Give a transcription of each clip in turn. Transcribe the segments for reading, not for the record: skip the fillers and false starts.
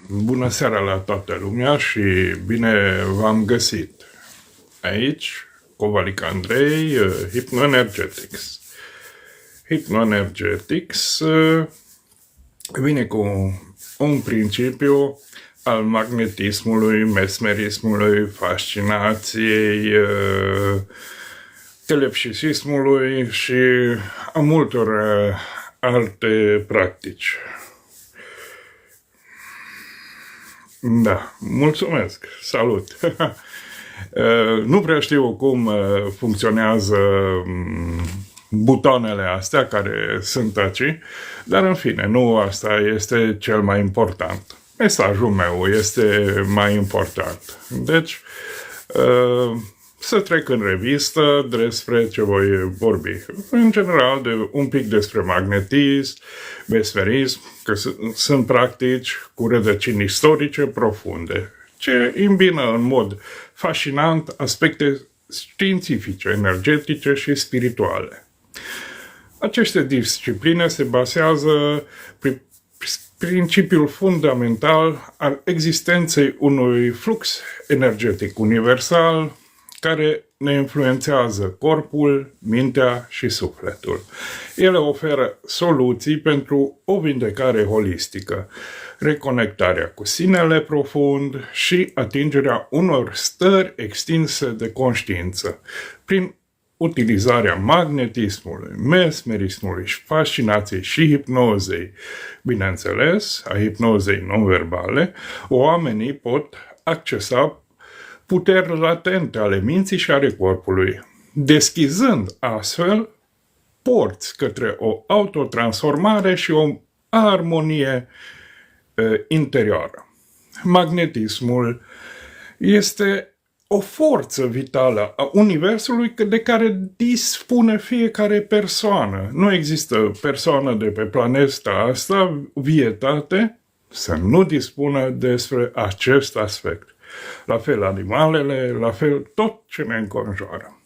Bună seara la toată lumea și bine v-am găsit. Aici, Covalic Andrei, Hypnoenergetics. Hypnoenergetics vine cu un principiu al magnetismului, mesmerismului, fascinației, telepsisismului și a multor alte practici. Da, mulțumesc, salut! Nu prea știu cum funcționează butoanele astea care sunt aici, dar în fine, nu asta este cel mai important. Mesajul meu este mai important. Deci, să trec în revistă despre ce voi vorbi. În general, un pic despre magnetism, mesmerism, că sunt practici cu rădăcini istorice profunde, ce îmbină în mod fascinant aspecte științifice, energetice și spirituale. Aceste discipline se bazează pe principiul fundamental al existenței unui flux energetic universal care ne influențează corpul, mintea și sufletul. Ele oferă soluții pentru o vindecare holistică, reconectarea cu sinele profund și atingerea unor stări extinse de conștiință, prin utilizarea magnetismului, mesmerismului, fascinației și hipnozei. Bineînțeles, a hipnozei non-verbale, oamenii pot accesa puteri latente ale minții și ale corpului, deschizând astfel porți către o autotransformare și o armonie interioară. Magnetismul este o forță vitală a Universului de care dispune fiecare persoană. Nu există persoană de pe planeta asta, vietate, să nu dispună despre acest aspect. La fel animalele, la fel tot ce ne înconjoară.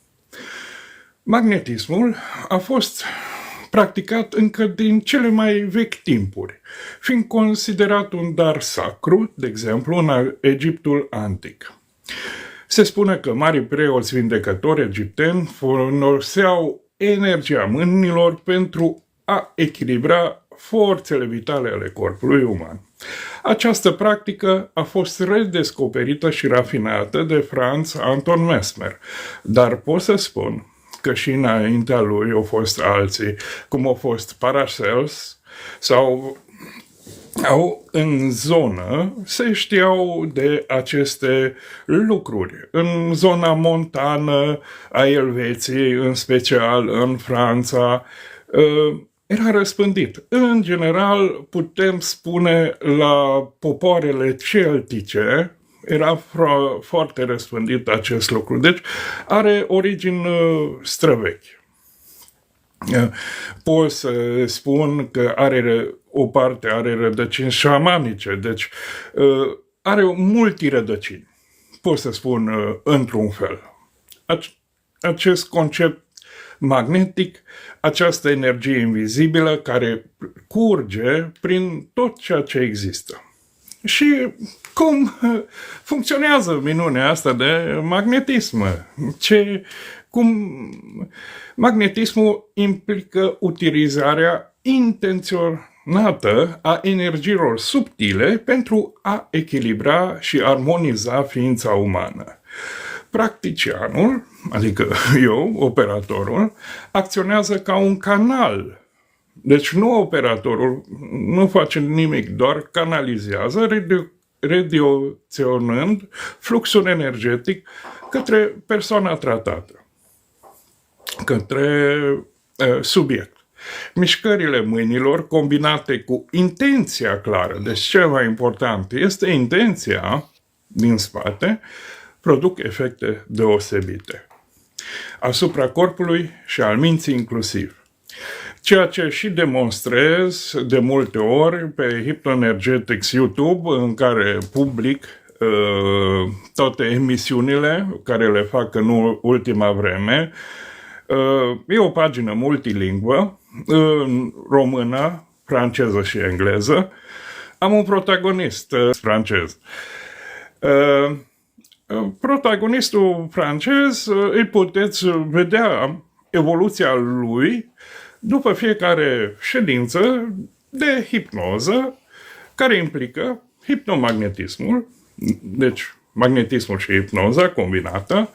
Magnetismul a fost practicat încă din cele mai vechi timpuri, fiind considerat un dar sacru, de exemplu, în Egiptul antic. Se spune că marii preoți vindecători egipteni foloseau energia mâinilor pentru a echilibra forțele vitale ale corpului uman. Această practică a fost redescoperită și rafinată de Franz Anton Mesmer, dar pot să spun că și înaintea lui au fost alții, cum au fost Paracels sau în zonă se știau de aceste lucruri. În zona montană a Elveției, în special în Franța, era răspândit. În general, putem spune la popoarele celtice, era foarte răspândit acest lucru. Deci are origini străvechi. Pot să spun că o parte are rădăcini șamanice, deci are multirădăcini. Pot să spun într-un fel. Acest concept magnetic, această energie invizibilă care curge prin tot ceea ce există. Și cum funcționează minunea asta de magnetism? Magnetismul implică utilizarea intenționată a energiilor subtile pentru a echilibra și armoniza ființa umană. Practicianul, adică eu, operatorul, acționează ca un canal. Deci nu operatorul nu face nimic, doar canalizează, redirecționând fluxul energetic către persoana tratată, către subiect. Mișcările mâinilor combinate cu intenția clară, deci cel mai important este intenția din spate, produc efecte deosebite asupra corpului și al minții inclusiv. Ceea ce și demonstrez de multe ori pe Hypnoenergetics YouTube, în care public toate emisiunile care le fac în ultima vreme. E o pagină multilingvă, în română, franceză și engleză, Am un protagonist francez. Protagonistul francez îi puteți vedea evoluția lui după fiecare ședință de hipnoză care implică hipnomagnetismul, deci magnetismul și hipnoza combinată,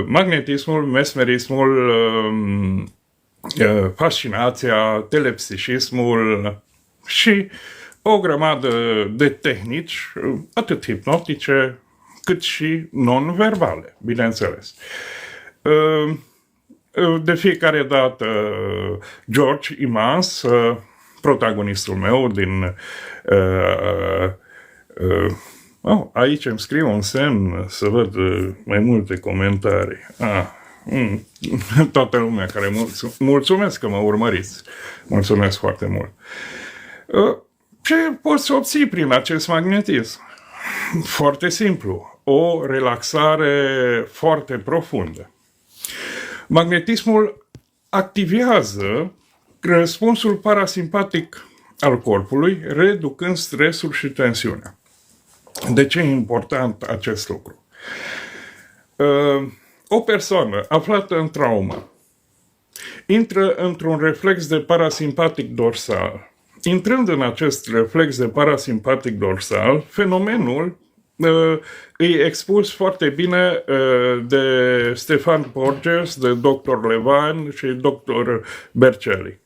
magnetismul, mesmerismul, fascinația, telepsihismul și o grămadă de tehnici, atât hipnotice cât și non-verbale, bineînțeles. De fiecare dată, George Imans, protagonistul meu din... aici îmi scriu un semn să văd mai multe comentarii. Toată lumea care mulțumesc că mă urmăriți. Mulțumesc foarte mult. Ce poți obții prin acest magnetism? Foarte simplu. O relaxare foarte profundă. Magnetismul activează răspunsul parasimpatic al corpului, reducând stresul și tensiunea. De ce e important acest lucru? O persoană aflată în traumă intră într-un reflex de parasimpatic dorsal. Intrând în acest reflex de parasimpatic dorsal, fenomenul îi expus foarte bine de Stefan Porges, de Dr. Levine și Dr. Berceli.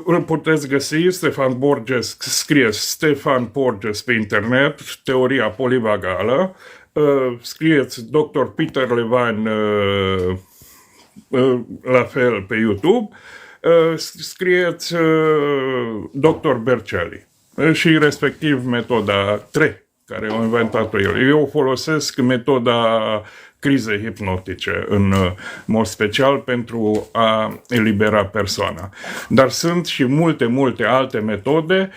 Îl puteți găsi, Stefan Porges, scrie Stefan Porges pe internet, teoria polivagală, scrieți Dr. Peter Levine la fel pe YouTube, scrieți Dr. Berceli și respectiv metoda 3 care au inventat-o el. Eu folosesc metoda crize hipnotice în mod special pentru a elibera persoana. Dar sunt și multe alte metode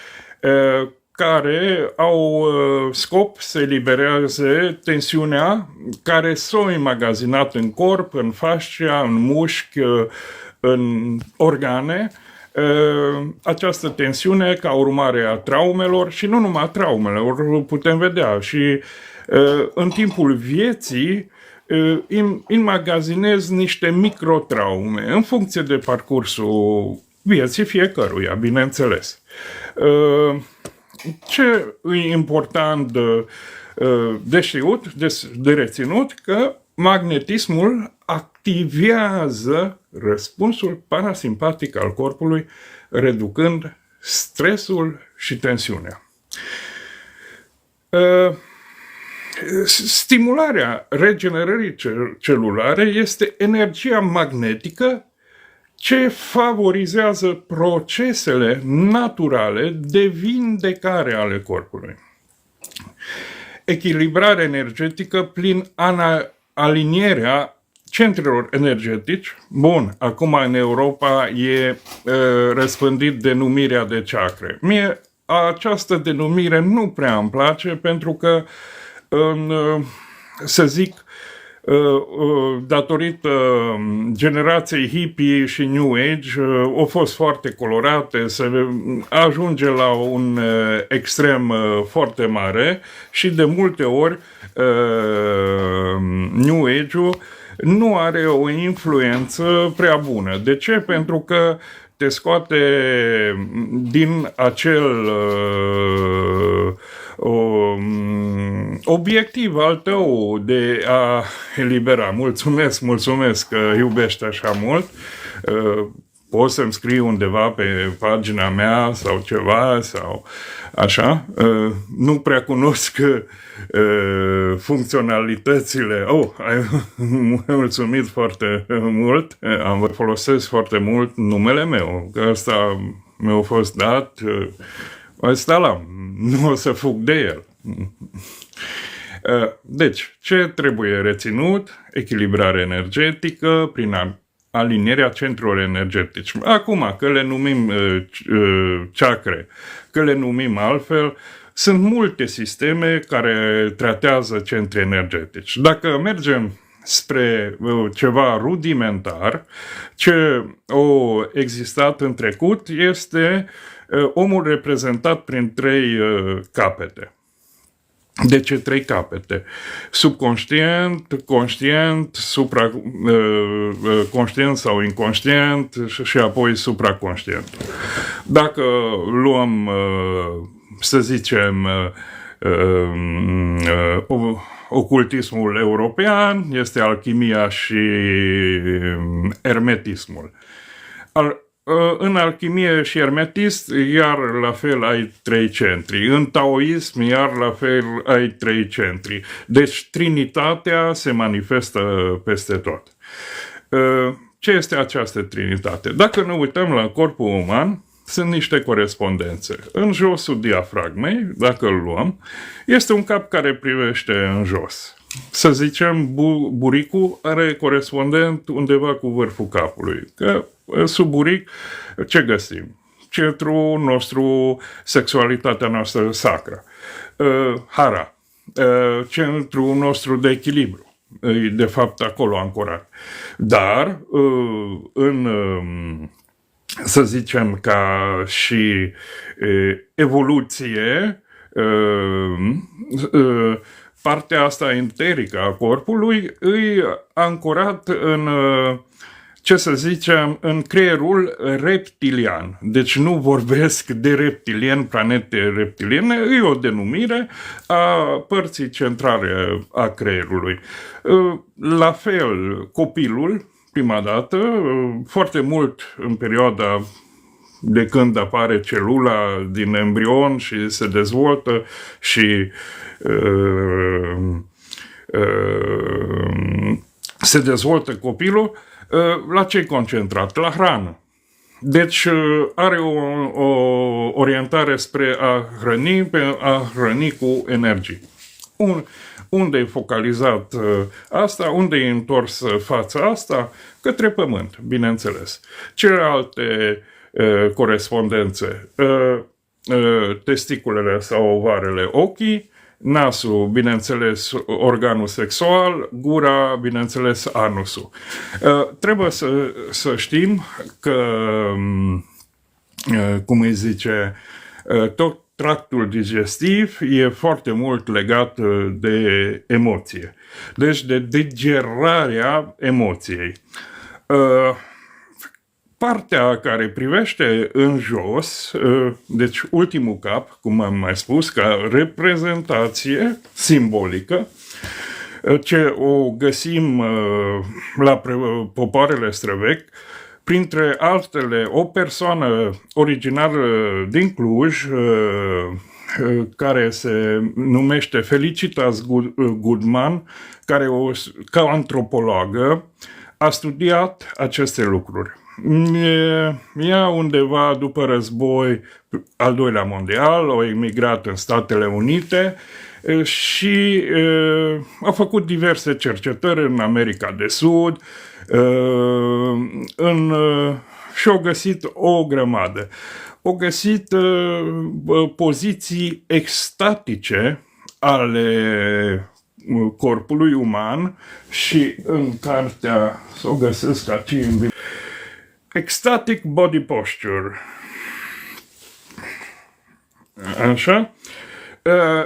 care au scop să elibereze tensiunea care s-a înmagazinat în corp, în fascia, în mușchi, în organe, această tensiune ca urmare a traumelor și nu numai a traumelor, putem vedea și în timpul vieții înmagazinez niște microtraume în funcție de parcursul vieții fiecăruia, bineînțeles. Ce e important de știut, de reținut, că magnetismul activează răspunsul parasimpatic al corpului, reducând stresul și tensiunea. Stimularea regenerării celulare este energia magnetică ce favorizează procesele naturale de vindecare ale corpului. Echilibrarea energetică prin alinierea centrelor energetici. Bun, acum în Europa e răspândit denumirea de chakre. Mie această denumire nu prea îmi place pentru că, să zic, datorită generației hippie și New Age, au fost foarte colorate, se ajunge la un extrem foarte mare și de multe ori New Age-ul nu are o influență prea bună. De ce? Pentru că te scoate din acel obiectiv al tău de a elibera. Mulțumesc că iubești așa mult. Poți să-mi scrii undeva pe pagina mea sau ceva sau așa. Nu prea cunosc funcționalitățile. Ai mulțumit foarte mult. Folosesc foarte mult numele meu, că ăsta mi-a fost dat. Ăsta l-am. Nu o să fug de el. Deci, ce trebuie reținut? Echilibrare energetică prin alinierea centrelor energetice. Acum, că le numim chakre, că le numim altfel, sunt multe sisteme care tratează centri energetici. Dacă mergem spre ceva rudimentar. Ce a existat în trecut este omul reprezentat prin 3 capete. De ce 3 capete? Subconștient, conștient, conștient sau inconștient și apoi supraconștient. Dacă luăm, să zicem, ocultismul european, este alchimia și ermetismul. În alchimie și ermetism, iar la fel ai 3 centri. În taoism, iar la fel ai 3 centri. Deci Trinitatea se manifestă peste tot. Ce este această Trinitate? Dacă ne uităm la corpul uman, sunt niște corespondențe. În josul diafragmei, dacă îl luăm, este un cap care privește în jos. Să zicem, buricul are corespondent undeva cu vârful capului. Că sub buric ce găsim? Centrul nostru, sexualitatea noastră sacră. Hara, centrul nostru de echilibru. De fapt, acolo ancorat. Dar, să zicem, ca și evoluție, partea asta enterică a corpului îi ancorat în, ce să zicem, în creierul reptilian. Deci nu vorbesc de reptilien, planete reptiliene, e o denumire a părții centrale a creierului. La fel, copilul, prima dată, foarte mult în perioada de când apare celula din embrion și se dezvoltă și se dezvoltă copilul, la ce-i concentrat? La hrană. Deci are o orientare spre a hrăni cu energii. Unde e focalizat asta? Unde e întors fața asta? Către pământ, bineînțeles. Celelalte corespondențe, testiculele sau ovarele, ochii, nasul, bineînțeles, organul sexual, gura, bineînțeles, anusul. Trebuie să știm că, cum îi zice, tot tractul digestiv e foarte mult legat de emoție. Deci de digerarea emoției. Partea care privește în jos, deci ultimul cap, cum am mai spus, ca reprezentație simbolică, ce o găsim la popoarele străvechi, printre altele o persoană originară din Cluj, care se numește Felicitas Goodman, care ca antropologă a studiat aceste lucruri. Ea undeva după război al doilea mondial a emigrat în Statele Unite și a făcut diverse cercetări în America de Sud și a găsit o grămadă. Au găsit poziții extatice ale corpului uman și în cartea, să o găsesc aici, Ecstatic Body Posture. Așa.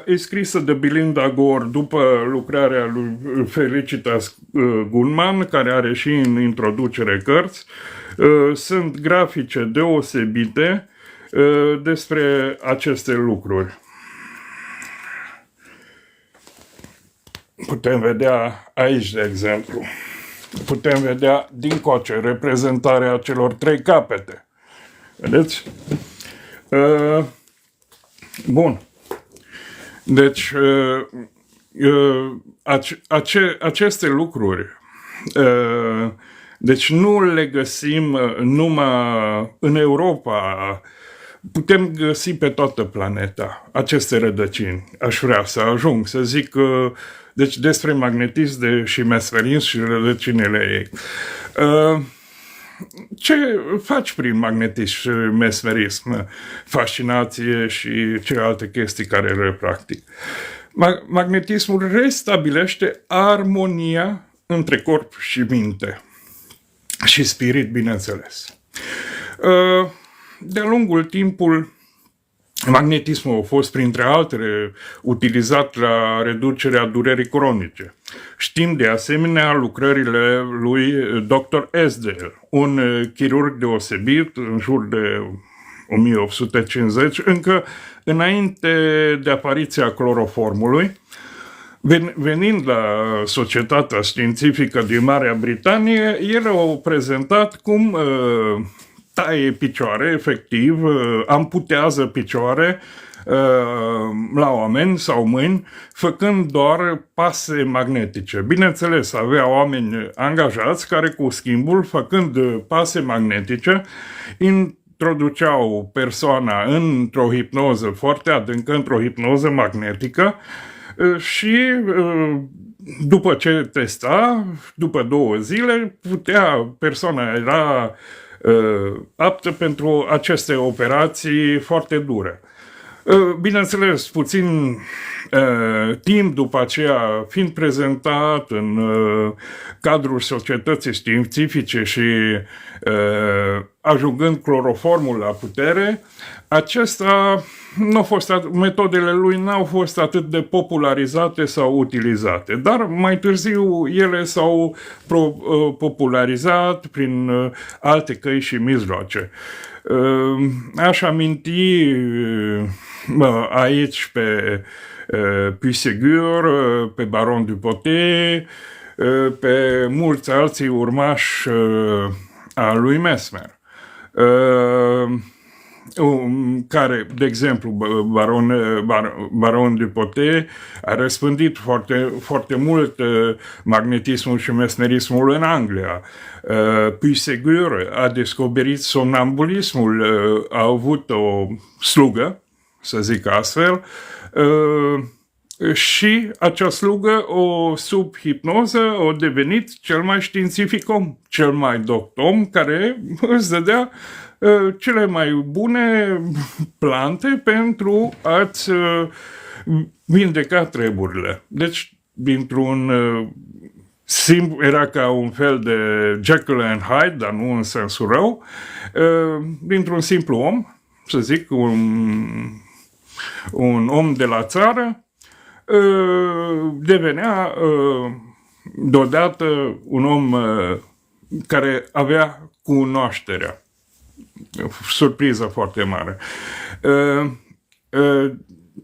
E scrisă de Belinda Gore după lucrarea lui Felicitas Goodman, care are și în introducere cărți. Sunt grafice deosebite despre aceste lucruri. Putem vedea aici, de exemplu. Putem vedea dincoace reprezentarea celor 3 capete. Vedeți? Bun. Deci, aceste lucruri, deci nu le găsim numai în Europa, putem găsi pe toată planeta aceste rădăcini. Aș vrea să ajung să zic, deci despre magnetism și mesmerism și rădăcinile ei. Ce faci prin magnetism și mesmerism, fascinație și celelalte chestii care le practic? Magnetismul restabilește armonia între corp și minte și spirit, bineînțeles. De-a lungul timpului, magnetismul a fost, printre altele, utilizat la reducerea durerii cronice. Știm de asemenea lucrările lui Dr. Esdale, un chirurg deosebit în jur de 1850, încă înainte de apariția cloroformului. Venind la Societatea Științifică din Marea Britanie, el a prezentat cum taie picioare, efectiv, amputează picioare la oameni sau mâini, făcând doar pase magnetice. Bineînțeles, avea oameni angajați care cu schimbul, făcând pase magnetice, introduceau persoana într-o hipnoză foarte adâncă, într-o hipnoză magnetică, și după ce testa, după 2 zile, persoana era aptă pentru aceste operații foarte dure. Bineînțeles, puțin timp după aceea, fiind prezentat în cadrul societății științifice și ajungând cloroformul la putere, metodele lui n-au fost atât de popularizate sau utilizate, dar mai târziu ele s-au popularizat prin alte căi și mijloace. Aș aminti aici pe Puységur, pe Baron Dupotet, pe mulți alții urmași a lui Mesmer, care, de exemplu, Baron Dupotet a răspândit foarte mult magnetismul și mesmerismul în Anglia. Puységur a descoperit somnambulismul, a avut o slugă, să zic astfel, și acea slugă, sub hipnoză, a devenit cel mai științific om, cel mai doctor om, care îți dădea cele mai bune plante pentru a-ți vindeca treburile. Deci, era ca un fel de Jekyll and Hyde, dar nu în sensul rău, dintr-un simplu om, să zic, un om de la țară, devenea deodată un om care avea cunoașterea. Surpriză foarte mare.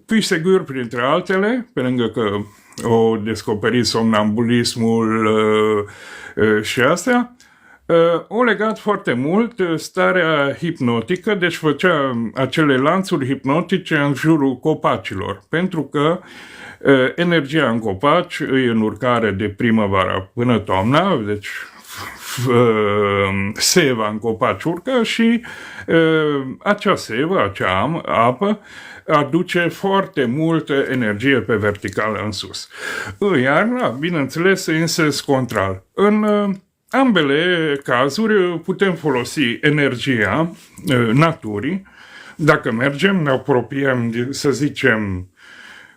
Puységur, printre altele, pe lângă că o descoperit somnambulismul și astea, o legat foarte mult starea hipnotică, deci făcea acele lanțuri hipnotice în jurul copacilor, pentru că energia în copaci e în urcare de primăvara până toamna, deci seva în copaci urcă și acea sevă, acea apă, aduce foarte multă energie pe verticală în sus. Iarna, bineînțeles, în sens contrar. În ambele cazuri putem folosi energia naturii. Dacă mergem, ne apropiem, să zicem,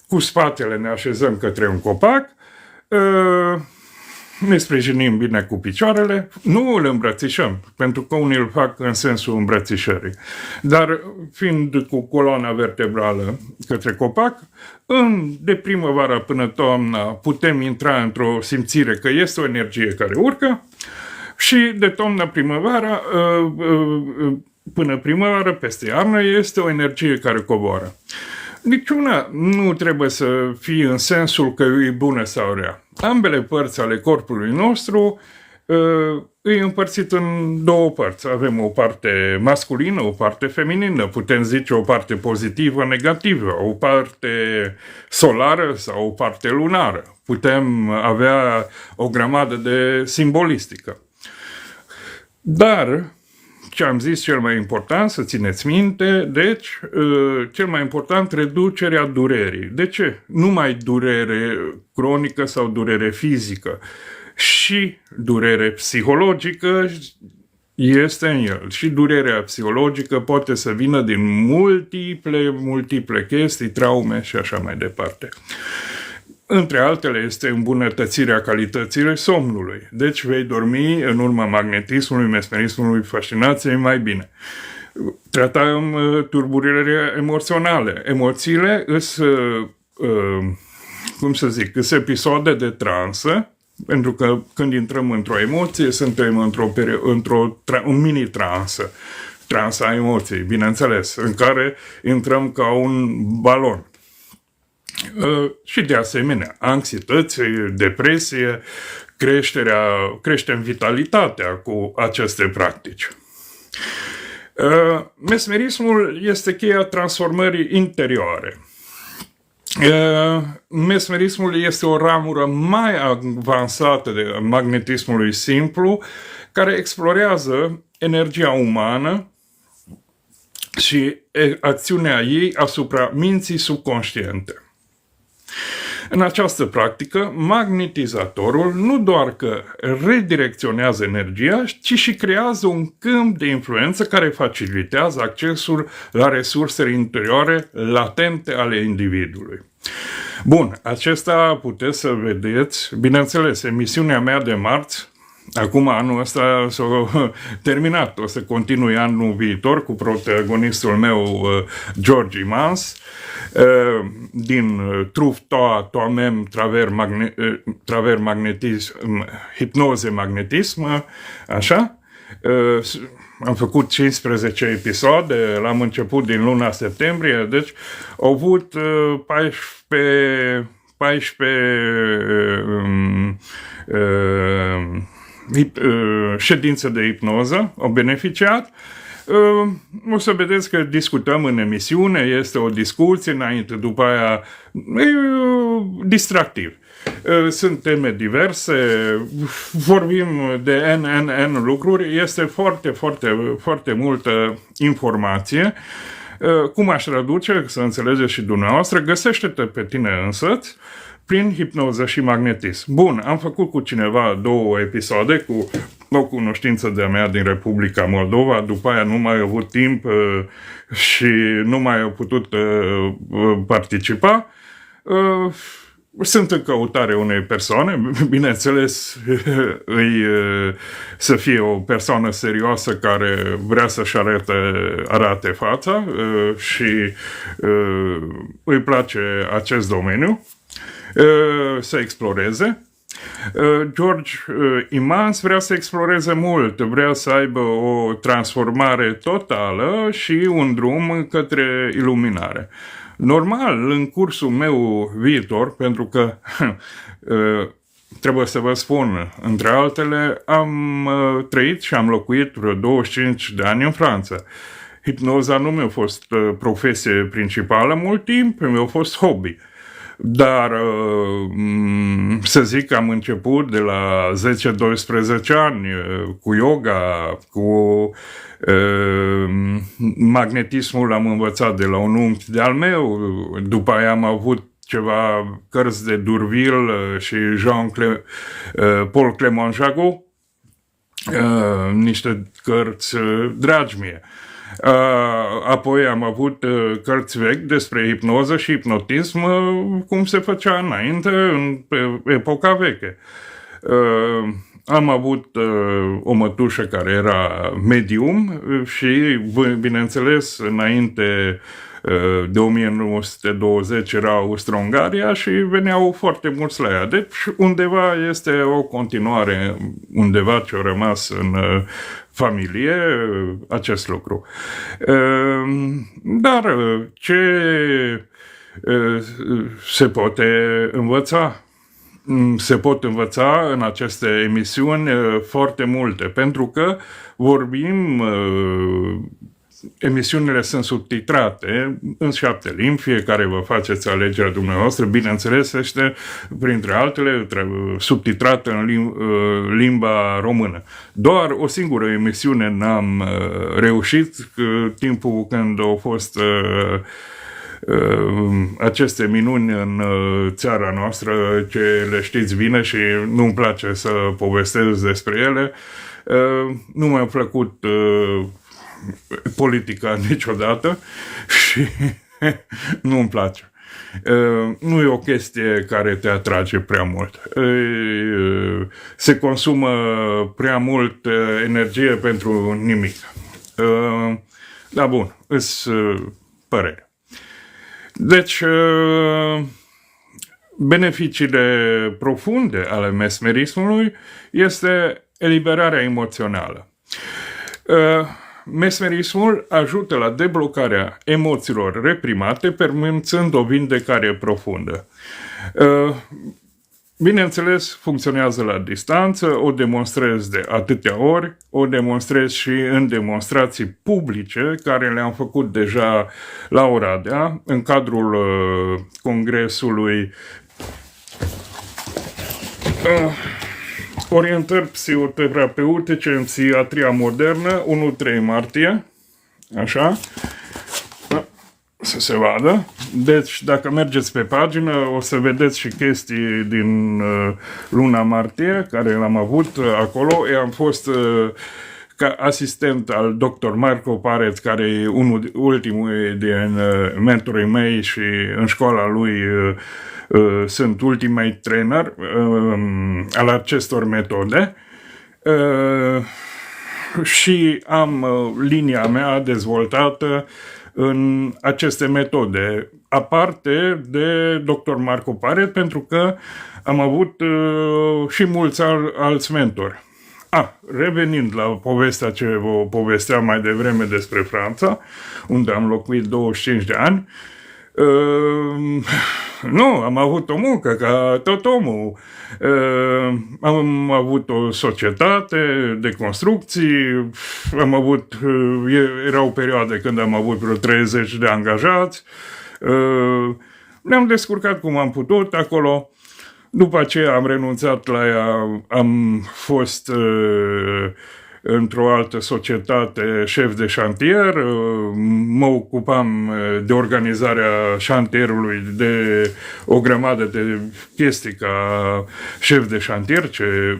cu spatele ne așezăm către un copac, ne sprijinim bine cu picioarele, nu îl îmbrățișăm, pentru că unii îl fac în sensul îmbrățișării. Dar fiind cu coloana vertebrală către copac, de primăvară până toamna putem intra într-o simțire că este o energie care urcă și de toamna primăvara până primăvară, peste iarnă, este o energie care coboară. Niciuna nu trebuie să fie în sensul că e bună sau rea. Ambele părți ale corpului nostru e împărțit în 2 părți. Avem o parte masculină, o parte feminină, putem zice o parte pozitivă, negativă, o parte solară sau o parte lunară. Putem avea o grămadă de simbolistică. Dar ce am zis cel mai important, să țineți minte, deci, cel mai important, reducerea durerii. De ce? Numai durere cronică sau durere fizică, și durere psihologică este în el. Și durerea psihologică poate să vină din multiple chestii, traume și așa mai departe. Între altele este îmbunătățirea calității somnului. Deci vei dormi în urma magnetismului, mesmerismului, fascinației mai bine. Tratăm turburile emoționale. Emoțiile sunt, sunt episoade de transă, pentru că când intrăm într-o emoție, suntem într-un mini-transă, transa emoției, bineînțeles, în care intrăm ca un balon. Și de asemenea, anxietăți, depresie, creștem vitalitatea cu aceste practici. Mesmerismul este cheia transformării interioare. Mesmerismul este o ramură mai avansată de magnetismului simplu, care explorează energia umană și acțiunea ei asupra minții subconștiente. În această practică, magnetizatorul nu doar că redirecționează energia, ci și creează un câmp de influență care facilitează accesul la resursele interioare latente ale individului. Bun, acesta puteți să vedeți, bineînțeles, emisiunea mea de marți. Acum anul ăsta s-a terminat, o să continui anul viitor cu protagonistul meu George Imans din Truth Toi-même travers magnetism, hipnoze magnetism, așa. Am făcut 15 episoade, l-am început din luna septembrie, deci au avut 14 ședințe de ipnoză, au beneficiat. O să vedeți că discutăm în emisiune, este o discuție înainte, după aia e distractiv. Sunt teme diverse, vorbim de N lucruri, este foarte multă informație. Cum aș traduce, să înțelegeți și dumneavoastră, găsește-te pe tine însăți prin hipnoză și magnetism. Bun, am făcut cu cineva 2 episoade cu o cunoștință de-a mea din Republica Moldova, după aia nu mai am avut timp și nu mai au putut participa. Sunt în căutare unei persoane, bineînțeles să fie o persoană serioasă care vrea să-și arate fața și îi place acest domeniu, să exploreze. George Imans vrea să exploreze mult, vrea să aibă o transformare totală și un drum către iluminare. Normal, în cursul meu viitor, pentru că trebuie să vă spun, între altele, am trăit și am locuit vreo 25 de ani în Franța. Hipnoza nu mi-a fost profesie principală mult timp, mi-a fost hobby. Dar să zic că am început de la 10-12 ani cu yoga, cu magnetismul am învățat de la un unchi de-al meu, după aia am avut ceva cărți de Durville și Paul Clément Jagot, niște cărți dragi mie. Apoi am avut cărți vechi despre hipnoză și hipnotism, cum se făcea înainte, în epoca veche. Am avut o mătușă care era medium și, bineînțeles, înainte de 1920 era Austro-Ungaria și veneau foarte mulți la ea. Deci undeva este o continuare, undeva ce a rămas în familie acest lucru. Dar ce se poate învăța? Se pot învăța în aceste emisiuni foarte multe, pentru că vorbim, emisiunile sunt subtitrate în 7 limbi, fiecare vă faceți alegerea dumneavoastră, bineînțeles este, printre altele, subtitrată în limba română. Doar o singură emisiune n-am reușit, timpul când au fost aceste minuni în țara noastră, ce le știți bine și nu-mi place să povestesc despre ele. Nu mi-a plăcut politica niciodată și nu-mi place. Nu e o chestie care te atrage prea mult. Se consumă prea mult energie pentru nimic. Da, bun, îs părere. Deci, beneficiile profunde ale mesmerismului este eliberarea emoțională. Mesmerismul ajută la deblocarea emoțiilor reprimate, permițând o vindecare profundă. Bineînțeles, funcționează la distanță, o demonstrez de atâtea ori, o demonstrez și în demonstrații publice, care le-am făcut deja la Oradea, în cadrul congresului Orientări psihoterapeutice în psihiatria modernă, 1-3 martie, așa, să se vadă. Deci, dacă mergeți pe pagină, o să vedeți și chestii din luna martie, care l-am avut acolo. Eu am fost ca asistent al dr. Marco Pareț, care e ultimul din mentorii mei și în școala lui sunt ultimate trainer al acestor metode și am linia mea dezvoltată în aceste metode, aparte de dr. Marco Paret, pentru că am avut și mulți alți mentori. Revenind la povestea ce vă povesteam mai devreme despre Franța, unde am locuit 25 de ani, nu, am avut o muncă ca tot omul. Am avut o societate de construcții, erau perioade când am avut vreo 30 de angajați. Ne-am descurcat cum am putut acolo. După aceea am renunțat la ea, am fost într-o altă societate șef de șantier, mă ocupam de organizarea șantierului, de o grămadă de chestii ca șef de șantier, ce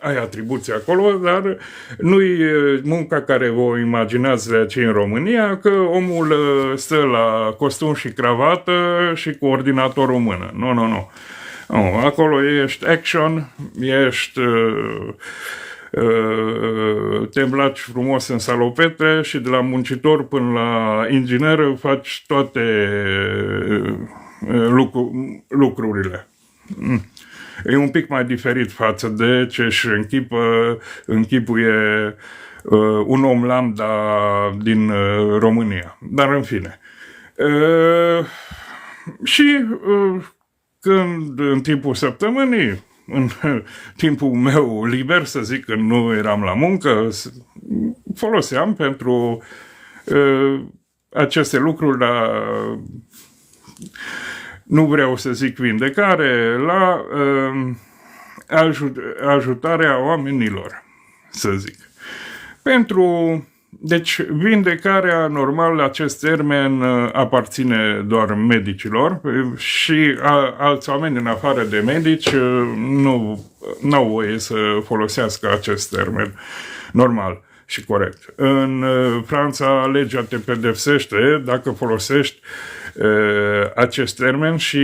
ai atribuții acolo, dar nu-i munca care vă imaginați de aceea în România, că omul stă la costum și cravată și cu ordinatorul în mână. Nu. Acolo ești action, ești... te îmbraci frumos în salopete și de la muncitor până la inginer faci toate lucrurile. E un pic mai diferit față de ce își închipuie un om lambda din România. Dar în fine. Și când în timpul săptămânii, în timpul meu liber, să zic, că nu eram la muncă, foloseam pentru aceste lucruri la, nu vreau să zic vindecare, la ajutarea oamenilor, să zic. Deci, vindecarea, normal, acest termen aparține doar medicilor și alți oameni în afară de medici nu au voie să folosească acest termen normal și corect. În Franța, legea te pedepsește dacă folosești acest termen și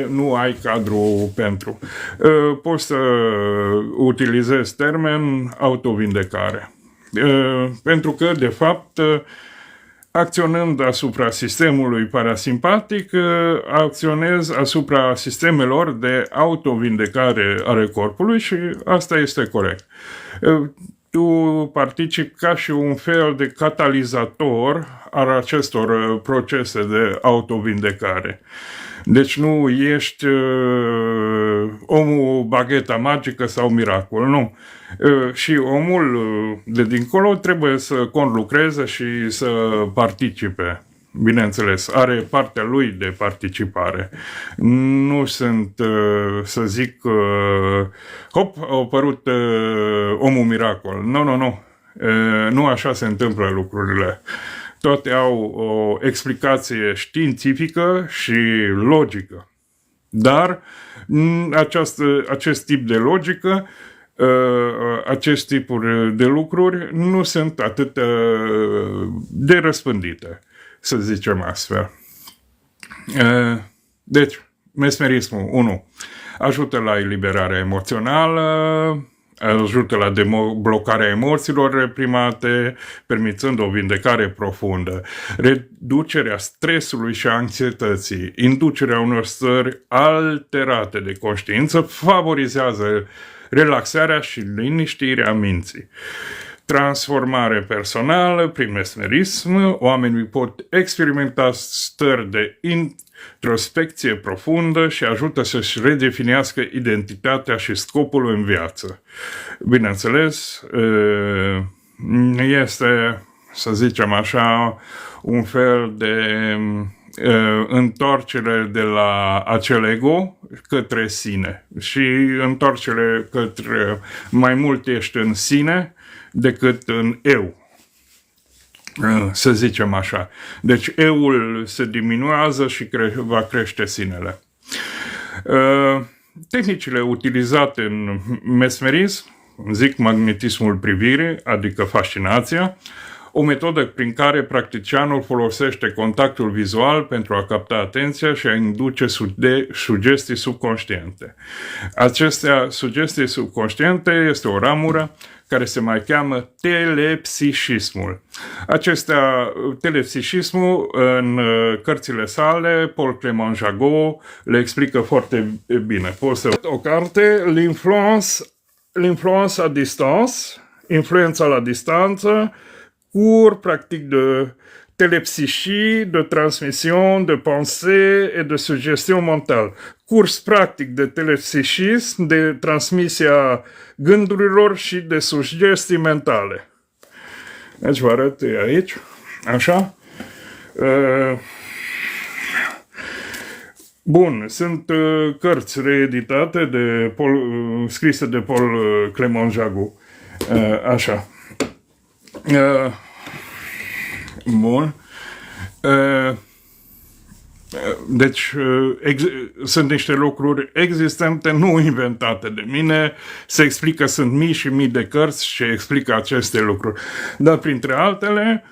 nu ai cadru pentru. Poți să utilizezi termen autovindecare. Pentru că, de fapt, acționând asupra sistemului parasimpatic, acționez asupra sistemelor de autovindecare ale corpului și asta este corect. Tu participi ca și un fel de catalizator al acestor procese de autovindecare. Deci nu ești omul bagheta magică sau miracol, nu. Și omul de dincolo trebuie să conlucreze și să participe. Bineînțeles, are partea lui de participare. Nu sunt, să zic, hop, a apărut omul miracol. Nu. Nu așa se întâmplă lucrurile. Toate au o explicație științifică și logică. Dar acest tip de logică, acest tipuri de lucruri nu sunt atât de răspândite, să zicem astfel. Deci, mesmerismul, 1. Ajută la eliberarea emoțională, ajută la deblocarea emoțiilor reprimate, permițând o vindecare profundă, reducerea stresului și anxietății, inducerea unor stări alterate de conștiință, favorizează relaxarea și liniștirea minții. Transformare personală prin mesmerism, oamenii pot experimenta stări de introspecție profundă și ajută să-și redefinească identitatea și scopul în viață. Bineînțeles, este, să zicem așa, un fel de întoarcere de la acel ego către sine și întoarcere către mai mult ești în sine decât în eu, să zicem așa. Deci eu-ul se diminuează și va crește sinele. Tehnicile utilizate în mesmerism, zic magnetismul privirii, adică fascinația, o metodă prin care practicianul folosește contactul vizual pentru a capta atenția și a induce sugestii subconștiente. Acestea sugestii subconștiente este o ramură care se mai cheamă telepsihismul. Telepsihismul, în cărțile sale, Paul Clément Jagot le explică foarte bine. Poți să o carte, L'influence à distance, influența la distanță, cours pratique de telepsychie, de transmission, de pensée et de suggestion mentale. Curs practic de telepsychism, de transmisia gândurilor și de sugestii mentale. Deci vă arăt aici, așa. Bun, sunt cărți reeditate scrise de Paul Clément Jagot. Așa. Bun. Deci sunt niște lucruri existente, nu inventate de mine. Se explică, sunt mii și mii de cărți și explică aceste lucruri. Dar printre altele,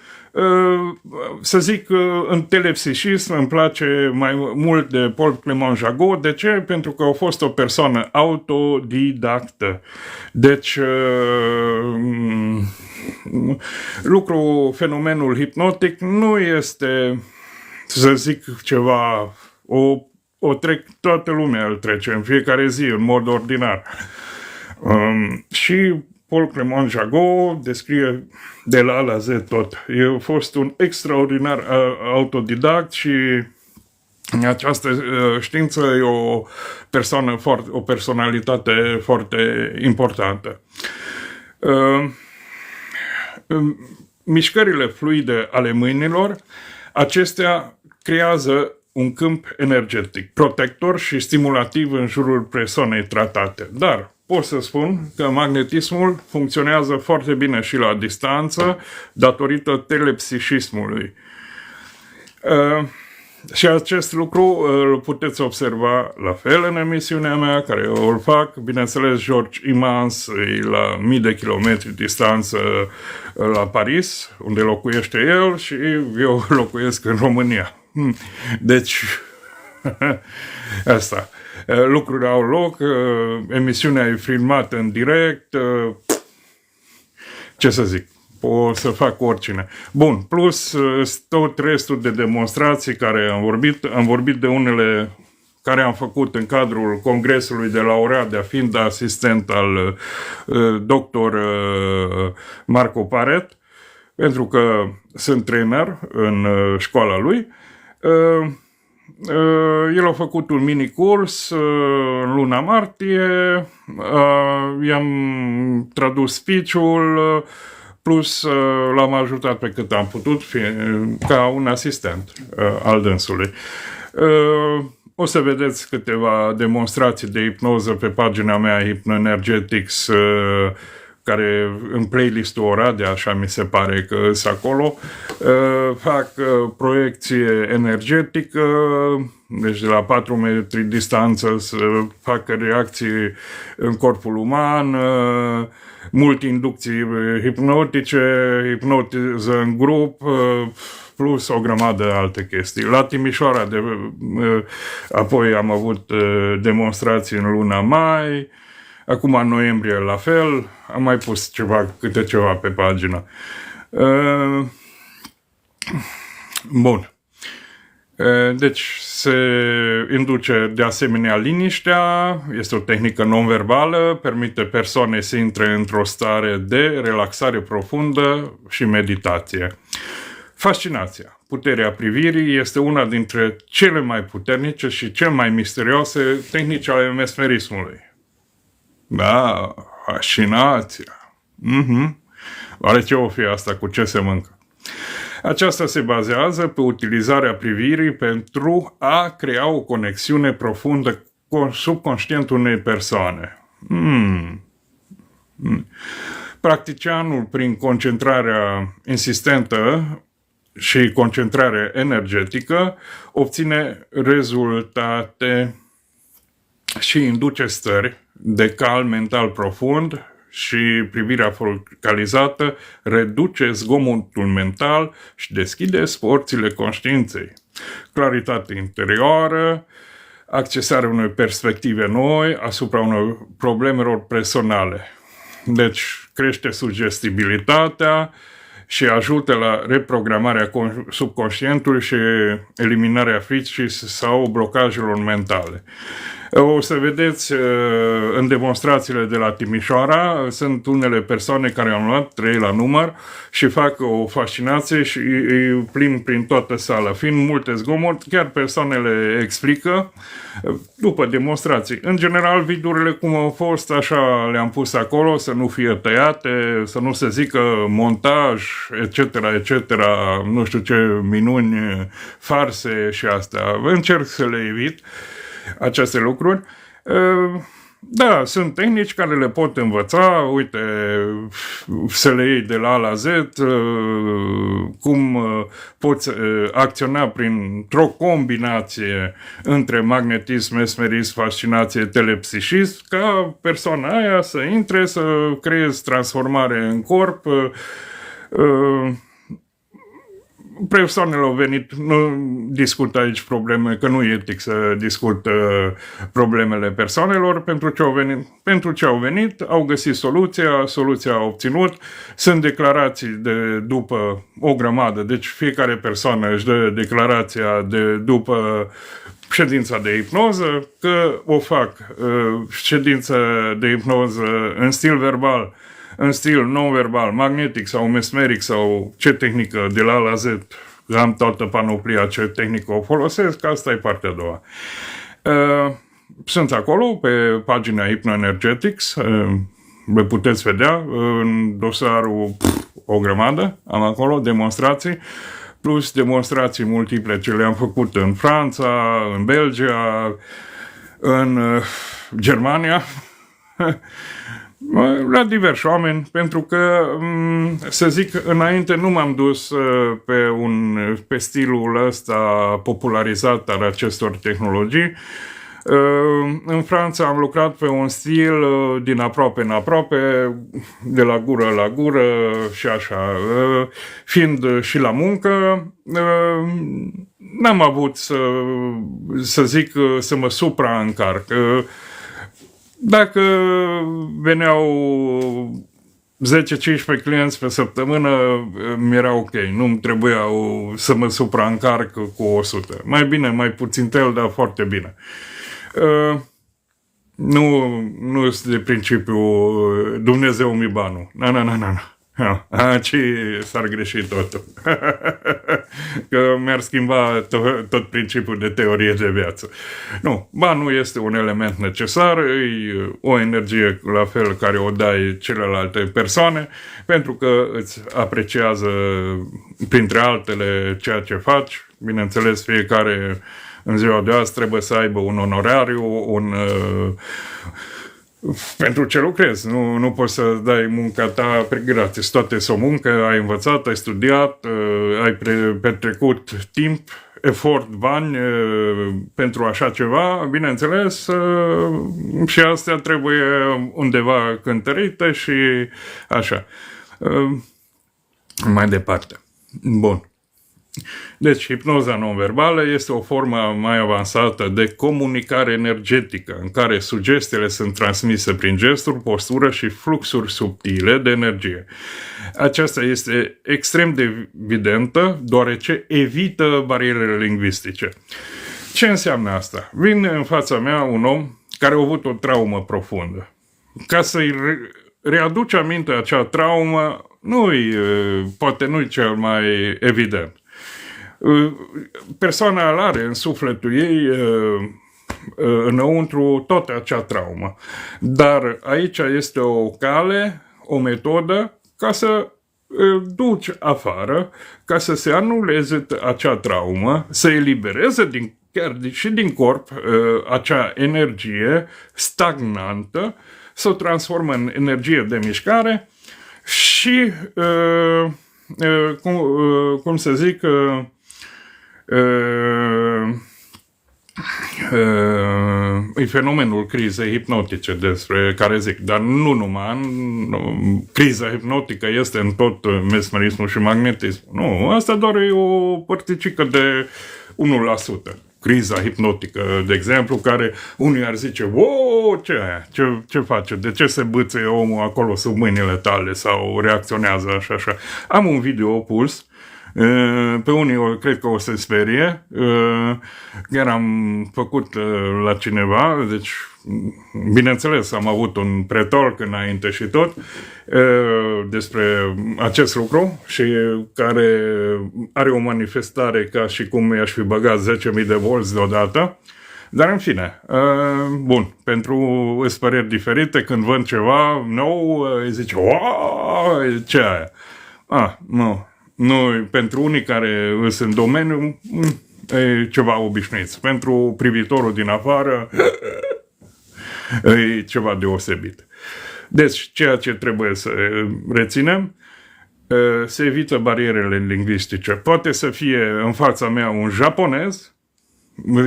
să zic, în telepsihism îmi place mai mult de Paul Clément Jagot. De ce? Pentru că a fost o persoană autodidactă. Deci, fenomenul hipnotic nu este, să zic, ceva, toată lumea îl trece în fiecare zi, în mod ordinar. Și Paul Clément Jagot descrie de la A la Z tot. El a fost un extraordinar autodidact și această știință e o personalitate foarte importantă. Mișcările fluide ale mâinilor, acestea creează un câmp energetic, protector și stimulativ în jurul persoanei tratate. Dar pot să spun că magnetismul funcționează foarte bine și la distanță datorită telepsihismului. Și acest lucru îl puteți observa la fel în emisiunea mea, care eu îl fac. Bineînțeles, George Imans e la mii de kilometri distanță la Paris, unde locuiește el, și eu locuiesc în România. Deci, asta. Lucrurile au loc, emisiunea e filmată în direct, ce să zic, pot să fac oricine. Bun, plus tot restul de demonstrații care am vorbit de unele care am făcut în cadrul congresului de la Oradea, fiind asistent al dr. Marco Paret, pentru că sunt trainer în școala lui. El a făcut un mini-curs în luna martie, i-am tradus speech-ul, plus l-am ajutat pe cât am putut ca un asistent al dânsului. O să vedeți câteva demonstrații de ipnoză pe pagina mea Hypnoenergetics, care în playlistul Oradea, așa mi se pare că sunt acolo. Fac proiecție energetică, deci de la 4 metri distanță să fac reacții în corpul uman, multi-inducții hipnotice, hipnotiză în grup, plus o grămadă alte chestii. La Timișoara, apoi am avut demonstrații în luna mai, acum în noiembrie la fel, am mai pus câte ceva pe pagină. Bun. Deci se induce de asemenea liniștea, este o tehnică non-verbală, permite persoanei să intre într-o stare de relaxare profundă și meditație. Fascinația, puterea privirii, este una dintre cele mai puternice și cele mai misterioase tehnici ale mesmerismului. Da, fascinația. Oare ce o fi asta, cu ce se mâncă? Aceasta se bazează pe utilizarea privirii pentru a crea o conexiune profundă cu subconștientul unei persoane. Practicianul, prin concentrarea insistentă și concentrare energetică, obține rezultate și induce stări de calm mental profund, și privirea focalizată reduce zgomotul mental și deschide porțile conștiinței. Claritate interioară, accesarea unei perspective noi asupra unor problemelor personale. Deci crește sugestibilitatea și ajută la reprogramarea subconștientului și eliminarea fricii sau blocajelor mentale. O să vedeți în demonstrațiile de la Timișoara, sunt unele persoane care au luat 3 la număr și fac o fascinație și îi plin prin toată sala. Fiind multe zgomot, chiar persoanele explică după demonstrații. În general, videourile cum au fost, așa le-am pus acolo, să nu fie tăiate, să nu se zică montaj, etc., etc., nu știu ce minuni, farse și astea. Încerc să le evit aceste lucruri. Da, sunt tehnici care le pot învăța, uite, să le iei de la A la Z, cum poți acționa printr-o combinație între magnetism, mesmerism, fascinație, telepsisism, ca persoana aia să intre, să creezi transformare în corp. Persoanele au venit, nu discut aici probleme, că nu e etic să discut problemele persoanelor, pentru ce au venit, au găsit soluția au obținut, sunt declarații după o grămadă, deci fiecare persoană își dă declarația după ședința de hipnoză, că o fac ședința de hipnoză în stil verbal, în stil non-verbal, magnetic sau mesmeric sau ce tehnică de la A la Z, am toată panoplia ce tehnică o folosesc, asta e partea a doua. Sunt acolo pe pagina Hypnoenergetics, le puteți vedea în dosarul o grămadă, am acolo demonstrații, plus demonstrații multiple ce le-am făcut în Franța, în Belgia, în Germania, la diversi oameni, pentru că, să zic, înainte nu m-am dus pe stilul ăsta popularizat al acestor tehnologii. În Franța am lucrat pe un stil din aproape în aproape, de la gură la gură și așa. Fiind și la muncă, n-am avut să zic să mă supraîncarc. Dacă veneau 10-15 clienți pe săptămână, mi-era ok. Nu-mi trebuiau să mă supraîncarc cu 100. Mai bine, mai puțin tel, dar foarte bine. Nu sunt de principiu Dumnezeu mi banul. Ci s-ar greși totul. Că mi-ar schimba tot principiul de teorie de viață. Nu, banul este un element necesar, e o energie la fel care o dai celelalte persoane, pentru că îți apreciază, printre altele, ceea ce faci. Bineînțeles, fiecare în ziua de azi trebuie să aibă un onorariu, pentru ce lucrezi. Nu poți să dai munca ta pe gratis. Toate sunt o muncă, ai învățat, ai studiat, ai petrecut timp, efort, bani pentru așa ceva, bineînțeles, și astea trebuie undeva cântărite și așa. Mai departe. Bun. Deci, hipnoza non-verbală este o formă mai avansată de comunicare energetică, în care sugestiile sunt transmise prin gesturi, postură și fluxuri subtile de energie. Aceasta este extrem de evidentă, deoarece evită barierele lingvistice. Ce înseamnă asta? Vine în fața mea un om care a avut o traumă profundă. Ca să-i readuce aminte acea traumă, poate nu-i cel mai evident. Persoana are în sufletul ei înăuntru toată acea traumă. Dar aici este o cale, o metodă ca să îl duci afară, ca să se anuleze acea traumă, să elibereze chiar și din corp acea energie stagnantă, să o transformă în energie de mișcare și, cum să zic, e fenomenul crizei hipnotice despre care zic, dar nu numai. Criza hipnotică este în tot mesmerismul și magnetismul. Nu, asta doar e o părticică de 1%. Criza hipnotică, de exemplu, care unii ar zice, wow, ce face? De ce se bâție omul acolo sub mâinile tale sau reacționează așa? Am un video pus. Pe unii cred că o să sperie. Chiar am făcut la cineva, deci bineînțeles am avut un pretalk înainte și tot despre acest lucru și care are o manifestare ca și cum i-aș fi băgat 10.000 de volți deodată. Dar în fine, bun, pentru păreri diferite, când văd ceva nou, îi zice, ce aia? Nu, pentru unii care sunt în domeniu, e ceva obișnuit. Pentru privitorul din afară, e ceva deosebit. Deci, ceea ce trebuie să reținem, se evită barierele lingvistice. Poate să fie în fața mea un japonez,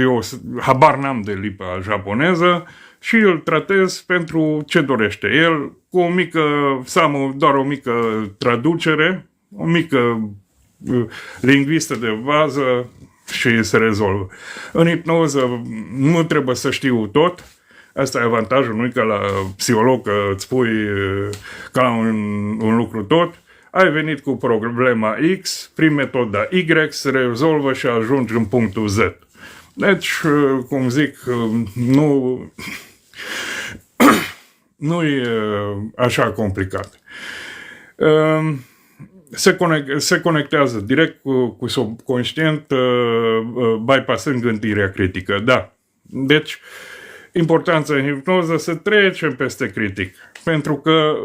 eu habar n-am de lipa japoneză, și îl tratez pentru ce dorește el, cu o mică, doar o mică traducere, o mică lingvistă de bază și se rezolvă. În hipnoză nu trebuie să știu tot. Asta e avantajul, nu e ca la psiholog că îți spui ca la un lucru tot. Ai venit cu problema X, prin metoda Y se rezolvă și ajungi în punctul Z. Deci, cum zic, nu e așa complicat. Se conectează direct cu subconștient, bypassând gândirea critică. Da. Deci, importanța în hipnoză să trecem peste critic. Pentru că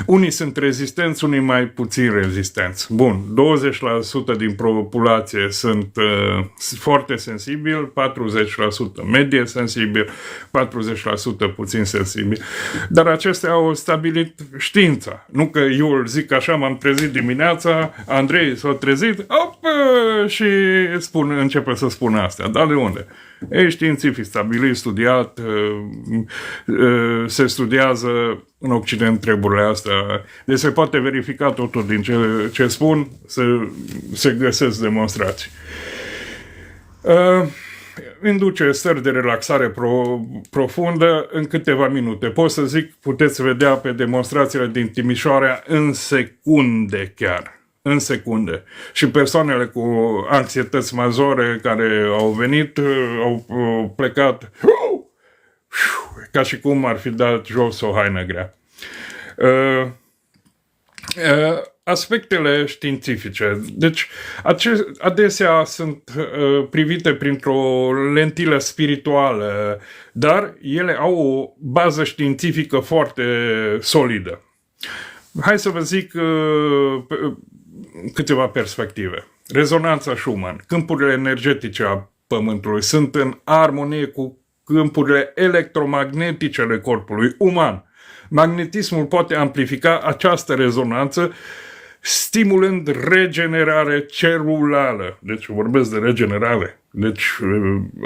unii sunt rezistenți, unii mai puțin rezistenți. Bun, 20% din populație sunt foarte sensibili, 40% medie sensibil, 40% puțin sensibil. Dar acestea au stabilit știința. Nu că eu îl zic așa, m-am trezit dimineața, Andrei s-a trezit, și începe să spună astea. Dar de unde? E științific stabilit, studiat, se studiază în Occident treburile astea. Deci se poate verifica totul din ce spun, se găsesc demonstrații. Induce stări de relaxare profundă în câteva minute. Pot să zic, puteți vedea pe demonstrațiile din Timișoara în secunde chiar. În secunde. Și persoanele cu anxietăți majore care au venit, au plecat ca și cum ar fi dat jos o haină grea. Aspectele științifice. Deci, adesea sunt privite printr-o lentilă spirituală, dar ele au o bază științifică foarte solidă. Hai să vă zic câteva perspective. Rezonanța Schumann. Câmpurile energetice a Pământului sunt în armonie cu câmpurile electromagnetice ale corpului uman. Magnetismul poate amplifica această rezonanță, stimulând regenerare celulară. Deci vorbesc de regenerare. Deci,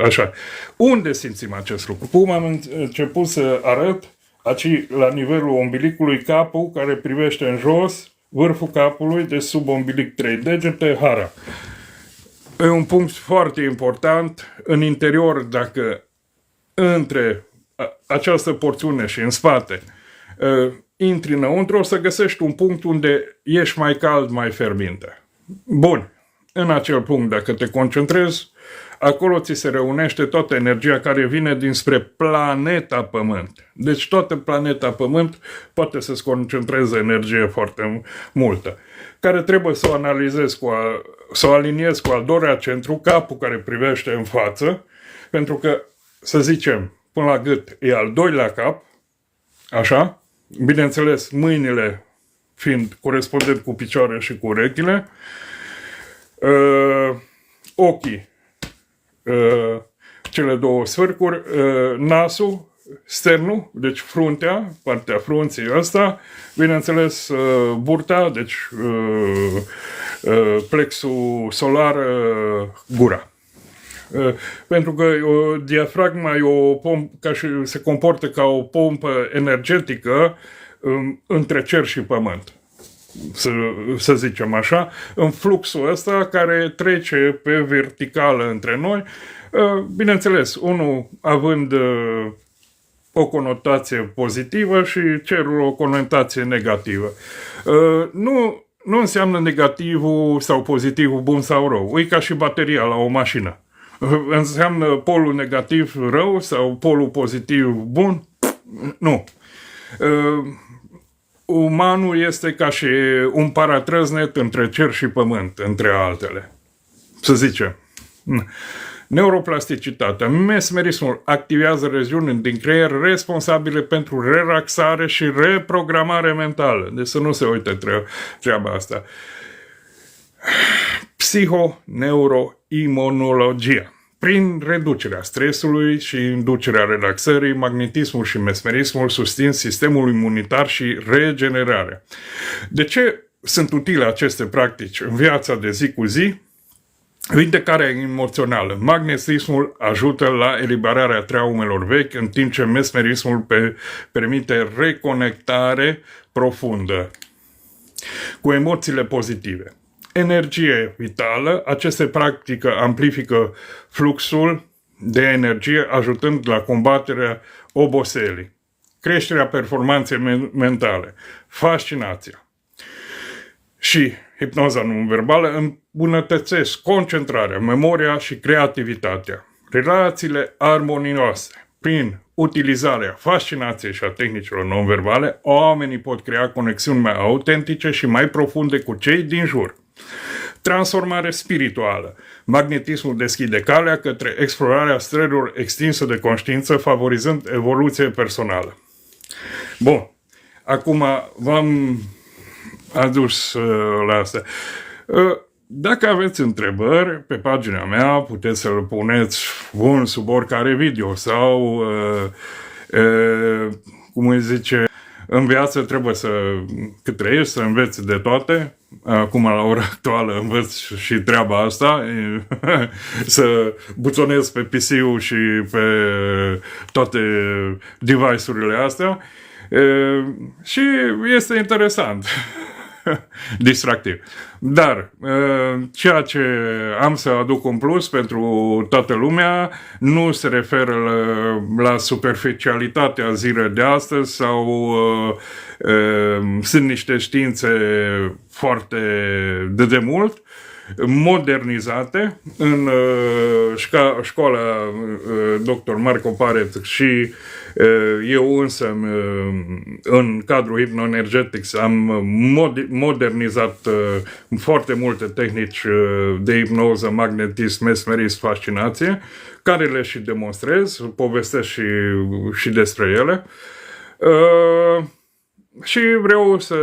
așa. Unde simțim acest lucru? Cum am început să arăt, aici la nivelul umbilicului, capul care privește în jos, vârful capului, de sub umbilic 3 degete, hara. E un punct foarte important în interior, dacă între această porțiune și în spate intri înăuntru, o să găsești un punct unde ești mai cald, mai fierbinte. Bun, în acel punct, dacă te concentrezi, acolo ți se reunește toată energia care vine dinspre planeta Pământ. Deci toată planeta Pământ poate să-ți concentreze energie foarte multă, care trebuie să o analizezi, să o aliniezi cu al doilea centru, capul care privește în față, pentru că, să zicem, până la gât e al doilea cap, așa, bineînțeles, mâinile fiind corespondent cu picioare și cu urechile, ochii, cele două sfârcuri, nasul, sternul, deci fruntea, partea frunții asta, bineînțeles burta, deci plexul solar, gura. Pentru că diafragma e o pompă, se comportă ca o pompă energetică între cer și pământ. Să zicem așa, în fluxul ăsta care trece pe verticală între noi, bineînțeles, unul având o conotație pozitivă și cerul o conotație negativă. Nu înseamnă negativul sau pozitivul bun sau rău. E ca și bateria la o mașină. Înseamnă polul negativ rău sau polul pozitiv bun? Nu. Umanul este ca și un paratrăznet între cer și pământ, între altele. Să zicem. Neuroplasticitatea, mesmerismul activează regiuni din creier responsabile pentru relaxare și reprogramare mentală. Deci să nu se uite treaba asta. Psihoneuroimunologia. Prin reducerea stresului și inducerea relaxării, magnetismul și mesmerismul susțin sistemul imunitar și regenerarea. De ce sunt utile aceste practici în viața de zi cu zi? Vindecarea emoțională. Magnetismul ajută la eliberarea traumelor vechi, în timp ce mesmerismul permite reconectare profundă cu emoțiile pozitive. Energie vitală. Aceste practici amplifică fluxul de energie, ajutând la combaterea oboselii. Creșterea performanței mentale. Fascinația și hipnoza non-verbală îmbunătățesc concentrarea, memoria și creativitatea. Relațiile armonioase. Prin utilizarea fascinației și a tehnicilor non-verbale, oamenii pot crea conexiuni mai autentice și mai profunde cu cei din jur. Transformare spirituală. Magnetismul deschide calea către explorarea stărilor extinse de conștiință, favorizând evoluție personală. Bun, acum v-am adus la asta. Dacă aveți întrebări pe pagina mea, puteți să-l puneți sub oricare video sau, cum îi zice, în viață trebuie cât trăiești, să înveți de toate. Acum, la ora actuală, învăț și treaba asta, să buțonez pe PC-ul și pe toate device-urile astea. Și este interesant. Distractiv. Dar ceea ce am să aduc în plus pentru toată lumea nu se referă la superficialitatea zilei de astăzi sau sunt niște științe foarte de demult, modernizate în școala Dr. Marco Paret și eu însă în cadrul Hypnoenergetics am modernizat foarte multe tehnici de hipnoză, magnetism, mesmerism, fascinație, care le și demonstrez, povestesc și despre ele. Și vreau să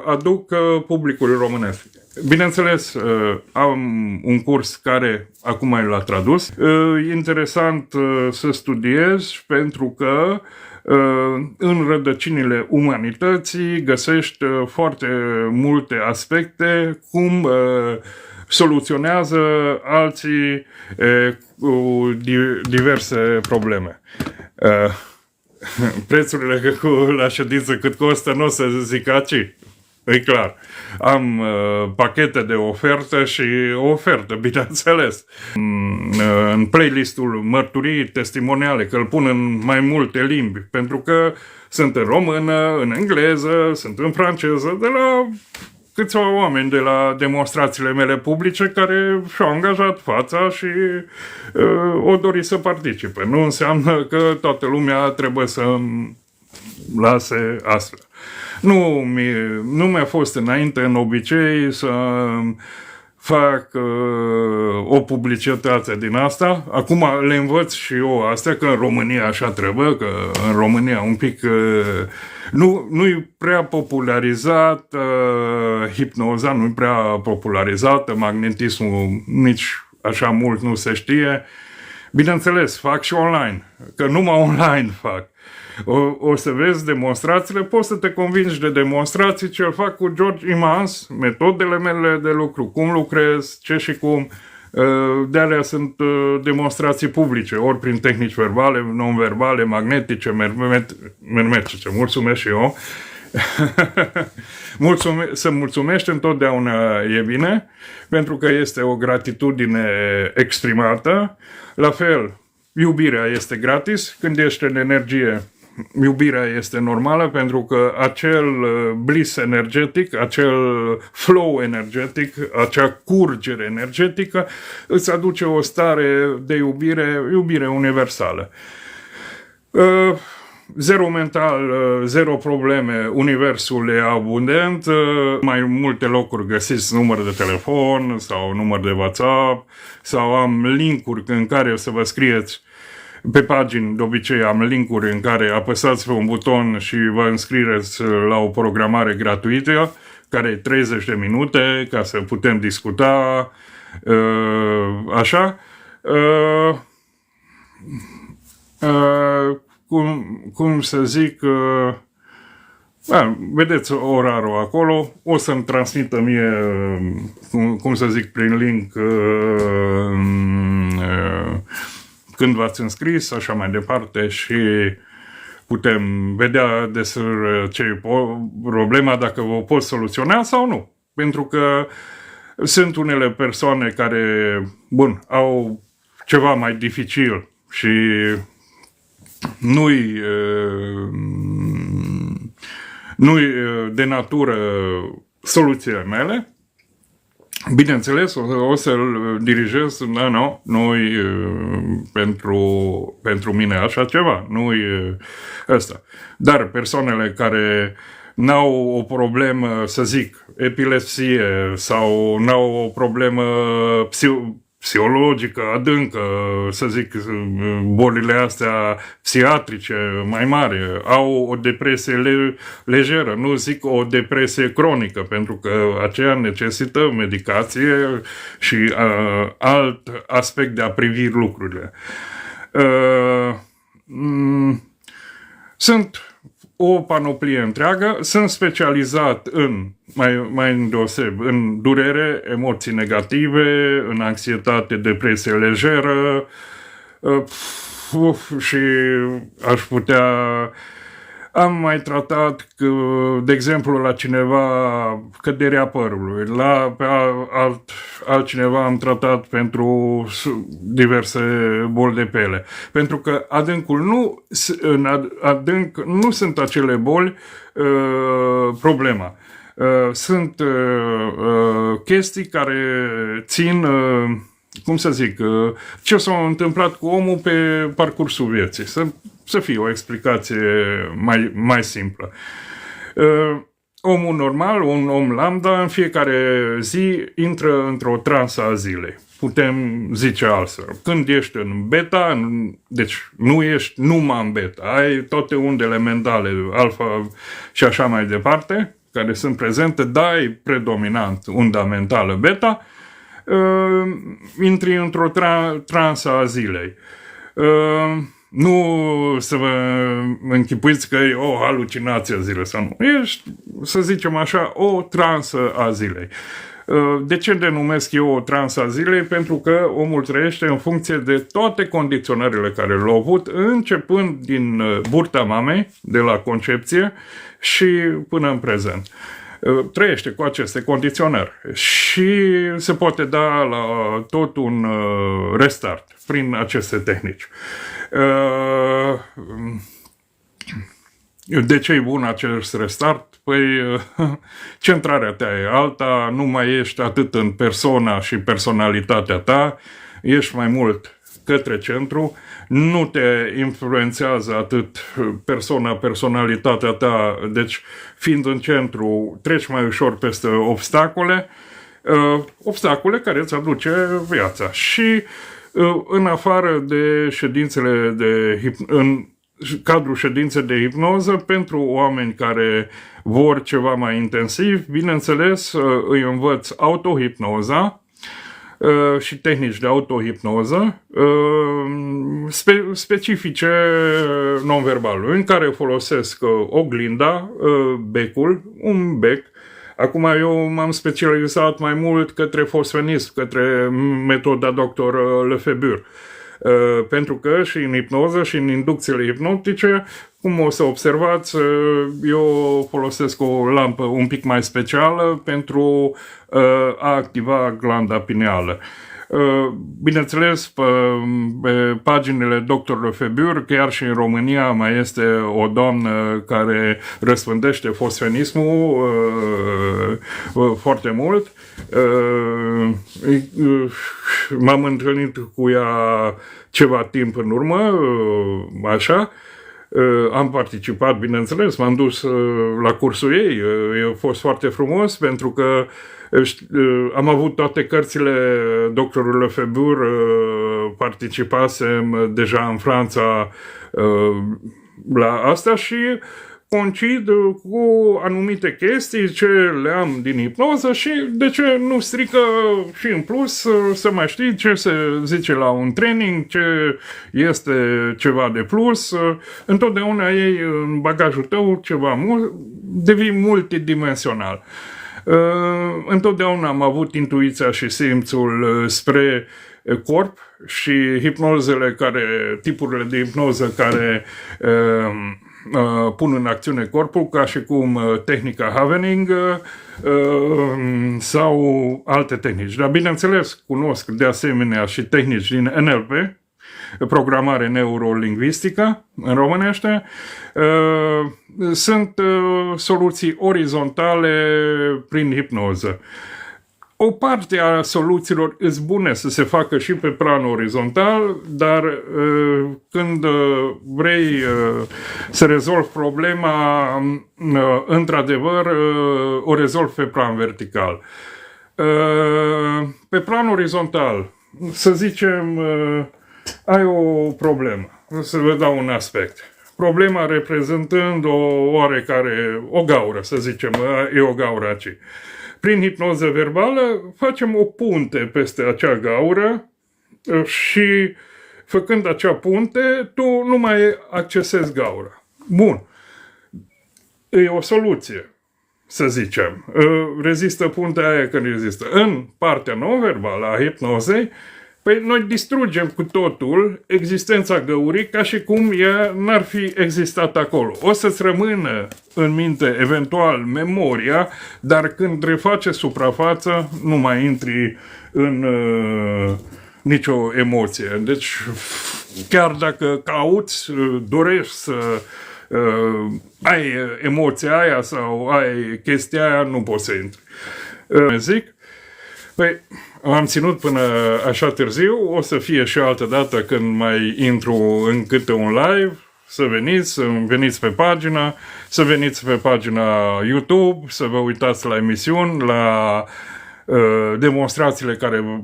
aduc publicului românesc. Bineînțeles, am un curs care acum l-a tradus. E interesant să studiez pentru că în rădăcinile umanității găsești foarte multe aspecte cum soluționează alții cu diverse probleme. Prețurile la ședință cât costă, nu o să zic aici. E clar. Am pachete de ofertă și ofertă, bineînțeles. În playlistul mărturii testimoniale, că îl pun în mai multe limbi, pentru că sunt în română, în engleză, sunt în franceză, de la câțiva oameni de la demonstrațiile mele publice care și-au angajat fața și o dori să participe. Nu înseamnă că toată lumea trebuie să lase astfel. Nu mi-a fost înainte în obicei să fac o publicitate din asta. Acum le învăț și eu astea, că în România așa trebuie, că în România un pic nu-i prea popularizat hipnoza, nu-i prea popularizată, magnetismul nici așa mult nu se știe. Bineînțeles, fac și online, că numai online fac. O să vezi demonstrațiile, poți să te convingi de demonstrații ce fac cu George Imans, metodele mele de lucru, cum lucrez, ce și cum. De alea sunt demonstrații publice, ori prin tehnici verbale, non-verbale, magnetice, mermetice. Mulțumesc și eu. Să mulțumești întotdeauna e bine, pentru că este o gratitudine exprimată. La fel, iubirea este gratis. Când ești în energie, iubirea este normală, pentru că acel bliss energetic, acel flow energetic, acea curgere energetică îți aduce o stare de iubire universală. Zero mental, zero probleme, universul e abundent, mai multe locuri găsiți număr de telefon sau număr de WhatsApp, sau am linkuri în care să vă scrieți pe pagini. De obicei am linkuri în care apăsați pe un buton și vă înscrieți la o programare gratuită, care e 30 de minute, ca să putem discuta, așa. Cum să zic, vedeți orarul acolo, o să-mi transmită mie, cum să zic, prin link când v-ați înscris, așa mai departe, și putem vedea despre ce e problema, dacă vă pot soluționa sau nu. Pentru că sunt unele persoane care, au ceva mai dificil și nu-i de natură soluțiile mele. Bineînțeles, o să-l dirigez, nu-i pentru mine așa ceva, nu-i ăsta. Dar persoanele care n-au o problemă, să zic, epilepsie, sau n-au o problemă psihologică adâncă, să zic, bolile astea psihiatrice mai mari, au o depresie lejeră, nu zic o depresie cronică, pentru că aceea necesită medicație și alt aspect de a privi lucrurile. Sunt o panoplie întreagă, sunt specializat mai îndeoseb în durere, emoții negative, în anxietate, depresie lejeră, și aș putea... Am mai tratat, de exemplu, la cineva căderea părului, pe altcineva am tratat pentru diverse boli de piele. Pentru că în adânc nu sunt acele boli problema. Sunt chestii care țin... cum să zic, ce s-a întâmplat cu omul pe parcursul vieții. Să fie o explicație mai simplă. Omul normal, un om lambda, în fiecare zi intră într-o transă a zilei. Putem zice altfel. Când ești în beta, deci nu ești numai în beta, ai toate undele mentale, alfa și așa mai departe, care sunt prezente, dai predominant unda mentală beta, intri într-o transă a zilei. Nu să vă închipuiți că e o halucinație a zilei sau nu. Ești, să zicem așa, o transă a zilei. De ce denumesc eu o transă a zilei? Pentru că omul trăiește în funcție de toate condiționările care le-au avut, începând din burta mamei, de la concepție și până în prezent. trăiește cu aceste condiționări și se poate da la tot un restart prin aceste tehnici. De ce e bun acest restart? Păi, centrarea ta e alta, nu mai ești atât în persona și personalitatea ta, ești mai mult către centru, nu te influențează atât personalitatea ta, deci fiind în centru treci mai ușor peste obstacole care îți aduce viața. Și în afară de ședințele în cadrul ședințe de hipnoză, pentru oameni care vor ceva mai intensiv, bineînțeles, îi învăț autohipnoza și tehnici de autohipnoză specifice non-verbalului, în care folosesc oglinda, becul, un bec. Acum eu m-am specializat mai mult către fosfenism, către metoda Dr. Lefebvre. Pentru că și în hipnoză și în inducțiile hipnotice, cum o să observați, eu folosesc o lampă un pic mai specială pentru a activa glanda pineală. Bineînțeles, pe paginile Dr. Lefebvre, chiar și în România, mai este o doamnă care răspândește fosfenismul foarte mult. M-am întâlnit cu ea ceva timp în urmă, așa. Am participat, bineînțeles, m-am dus la cursul ei. A fost foarte frumos pentru că am avut toate cărțile Dr. Lefebvre, participasem deja în Franța la asta și concid cu anumite chestii ce le am din hipnoză și de ce nu strică și în plus să mai știi ce se zice la un training, ce este ceva de plus. Întotdeauna ei în bagajul tău ceva devii multidimensional. Întotdeauna am avut intuiția și simțul spre corp și tipurile de hipnoză care pun în acțiune corpul, ca și cum tehnica Havening sau alte tehnici. Dar bineînțeles cunosc de asemenea și tehnici din NLP, programare neurolingvistică în românește. Sunt soluții orizontale prin hipnoză. O parte a soluțiilor îs bune să se facă și pe plan orizontal, dar când vrei să rezolvi problema, într-adevăr, o rezolvi pe plan vertical. Pe plan orizontal, să zicem, ai o problemă. Să vă dau un aspect. Problema reprezentând o gaură, să zicem, e o gaură aici. Prin hipnoză verbală facem o punte peste acea gaură și făcând acea punte, tu nu mai accesezi gaura. Bun. E o soluție, să zicem. Rezistă puntea aia când rezistă. În partea non-verbală a hipnozei, păi noi distrugem cu totul existența găurii ca și cum ea n-ar fi existat acolo. O să-ți rămână în minte eventual memoria, dar când reface suprafață nu mai intri în nicio emoție. Deci chiar dacă cauți, dorești să ai emoția aia sau ai chestia aia, nu poți să intri. Zic, păi, am ținut până așa târziu, o să fie și altă dată când mai intru în câte un live, să veniți pe pagină, să veniți pe pagina YouTube, să vă uitați la emisiuni, la demonstrațiile care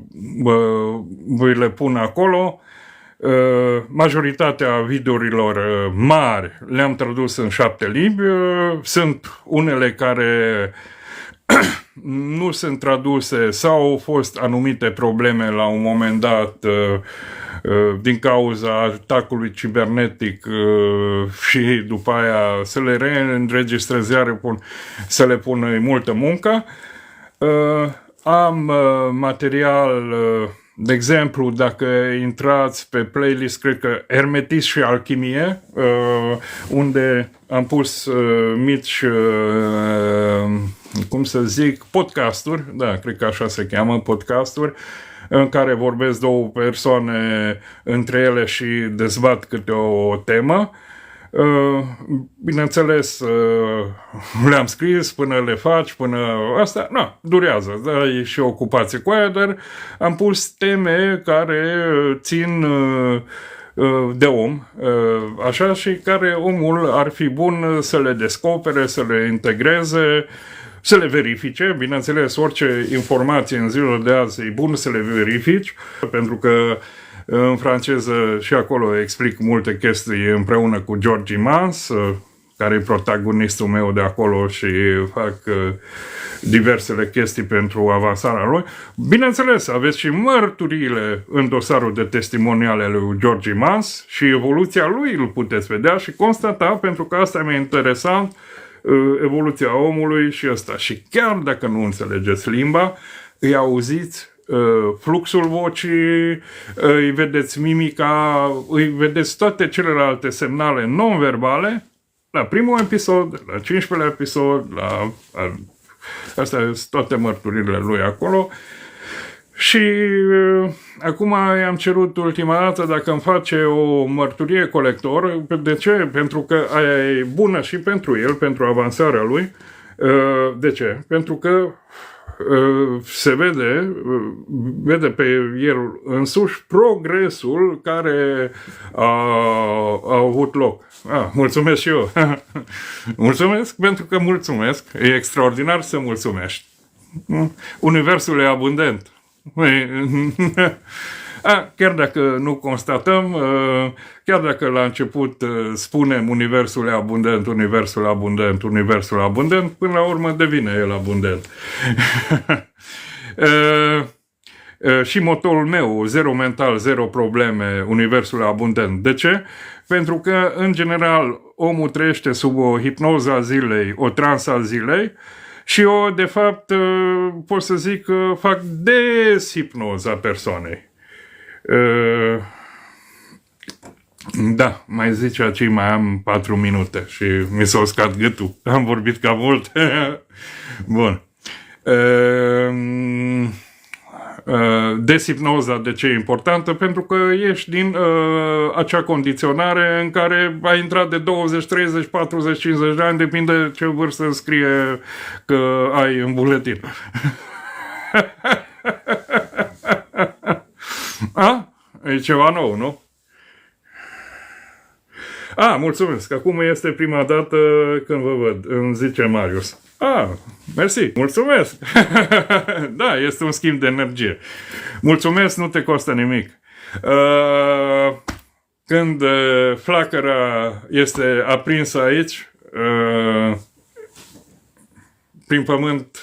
vă le pun acolo. Majoritatea videourilor mari le-am tradus în 7 limbi, sunt unele care nu sunt traduse sau au fost anumite probleme la un moment dat din cauza atacului cibernetic și după aia să le reînregistrez iar, să le pun multă muncă. Am material De exemplu, dacă intrați pe playlist, cred că Hermetism și Alchimie, unde am pus mici, cum să zic, podcasturi, da, cred că așa se cheamă, podcasturi, în care vorbesc două persoane între ele și dezbat câte o temă. Bineînțeles, le-am scris până le faci, până asta, durează, da, e și ocupație cu aia, dar am pus teme care țin de om, așa, și care omul ar fi bun să le descopere, să le integreze, să le verifice. Bineînțeles, orice informație în zilele de azi e bun să le verifici, pentru că în franceză și acolo explic multe chestii împreună cu Georgie Mans, care e protagonistul meu de acolo și fac diversele chestii pentru avansarea lui. Bineînțeles, aveți și mărturiile în dosarul de testimoniale lui Georgie Mans și evoluția lui îl puteți vedea și constata, pentru că asta mi-e interesant, evoluția omului și asta. Și chiar dacă nu înțelegeți limba, îi auziți fluxul vocii, îi vedeți mimica, îi vedeți toate celelalte semnale non-verbale la primul episod, la 15-lea episod, astea sunt toate mărturile lui acolo. Și acum i-am cerut ultima dată dacă îmi face o mărturie colector. De ce? Pentru că aia e bună și pentru el, pentru avansarea lui. De ce? Pentru că se vede pe el însuși progresul care a avut loc. Mulțumesc și eu. Mulțumesc pentru că mulțumesc. E extraordinar să mulțumești. Universul e abundent. Chiar dacă nu constatăm, chiar dacă la început spunem universul e abundent, universul abundent, universul abundent, până la urmă devine el abundent. Și motorul meu, zero mental, zero probleme, universul e abundent. De ce? Pentru că, în general, omul trăiește sub o hipnoză a zilei, o trans a zilei, și eu, de fapt, pot să zic că fac deshipnoza persoanei. Da, mai zice aici, mai am 4 minute și mi s-a uscat gâtul. Am vorbit cam mult. Bun. Deshipnoza, de ce e importantă? Pentru că ești din acea condiționare în care ai intrat de 20, 30, 40, 50 de ani, depinde ce vârstă scrie că ai în buletin. E ceva nou, nu? Mulțumesc. Acum este prima dată când vă văd, îmi zice Marius. Mersi, mulțumesc. Da, este un schimb de energie. Mulțumesc, nu te costă nimic. Când flacăra este aprinsă aici, prin pământ,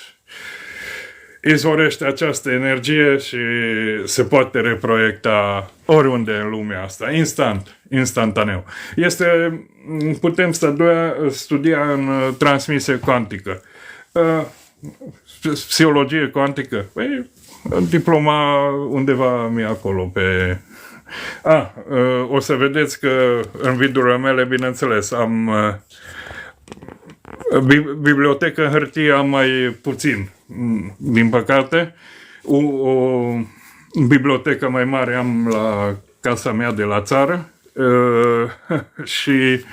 izvorește această energie și se poate reproiecta oriunde în lumea asta, instantaneu. Putem studia în transmisie cuantică. Psihologie cuantică. Diploma undeva mi-e acolo pe... o să vedeți că în videourile mele, bineînțeles, am bibliotecă în hârtie, am mai puțin, din păcate. O bibliotecă mai mare am la casa mea de la țară și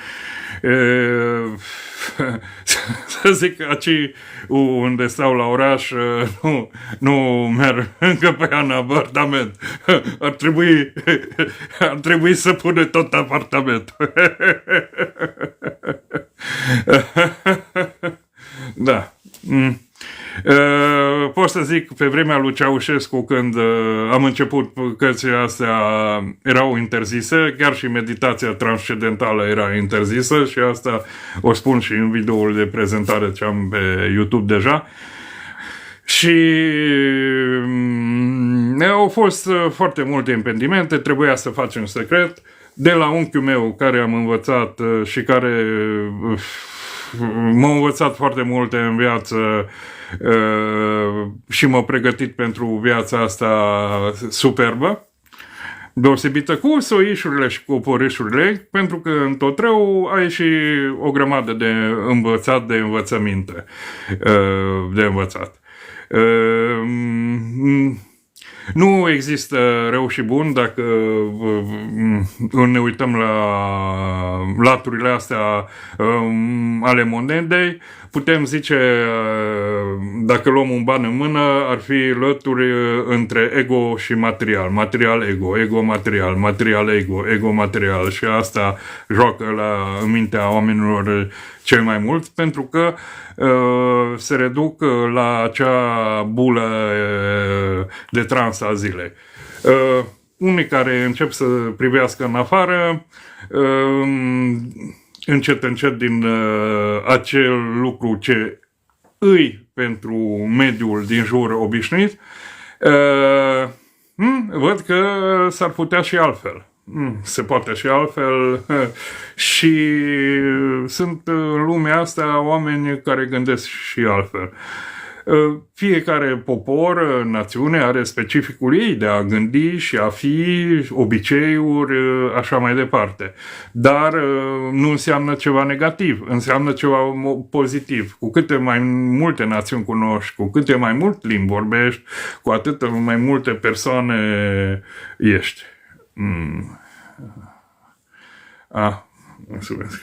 să zic că aici unde stau la oraș nu merg încă pe an apartament. Ar trebui să pune tot apartamentul. Da. Pot să zic, pe vremea lui Ceaușescu, când am început cărțile astea, erau interzise, chiar și meditația transcendentală era interzisă și asta o spun și în videoul de prezentare ce am pe YouTube deja. Și au fost foarte multe impedimente, trebuia să facem secret. De la unchiul meu, care am învățat și care m-a învățat foarte multe în viață și m-a pregătit pentru viața asta superbă, deosebită cu soișurile și cu porâșurile, pentru că în tot rău ai și o grămadă de învățat, de învățăminte de învățat. Nu există rău și bun dacă ne uităm la laturile astea ale monedei. Putem zice, dacă luăm un ban în mână, ar fi lături între ego și material. Material, ego, ego, material, material, ego, ego, material. Și asta joacă în mintea oamenilor cel mai mult, pentru că se reduc la acea bulă de trans a zilei. Unii care încep să privească în afară, încet din acel lucru ce îi pentru mediul din jur obișnuit, văd că s-ar putea și altfel. Se poate și altfel și sunt în lumea asta oameni care gândesc și altfel. Fiecare popor, națiune are specificul ei de a gândi și a fi, obiceiuri, așa mai departe. Dar nu înseamnă ceva negativ, înseamnă ceva pozitiv. Cu câte mai multe națiuni cunoști, cu câte mai mult limbi vorbești, cu atât mai multe persoane ești. Mulțumesc.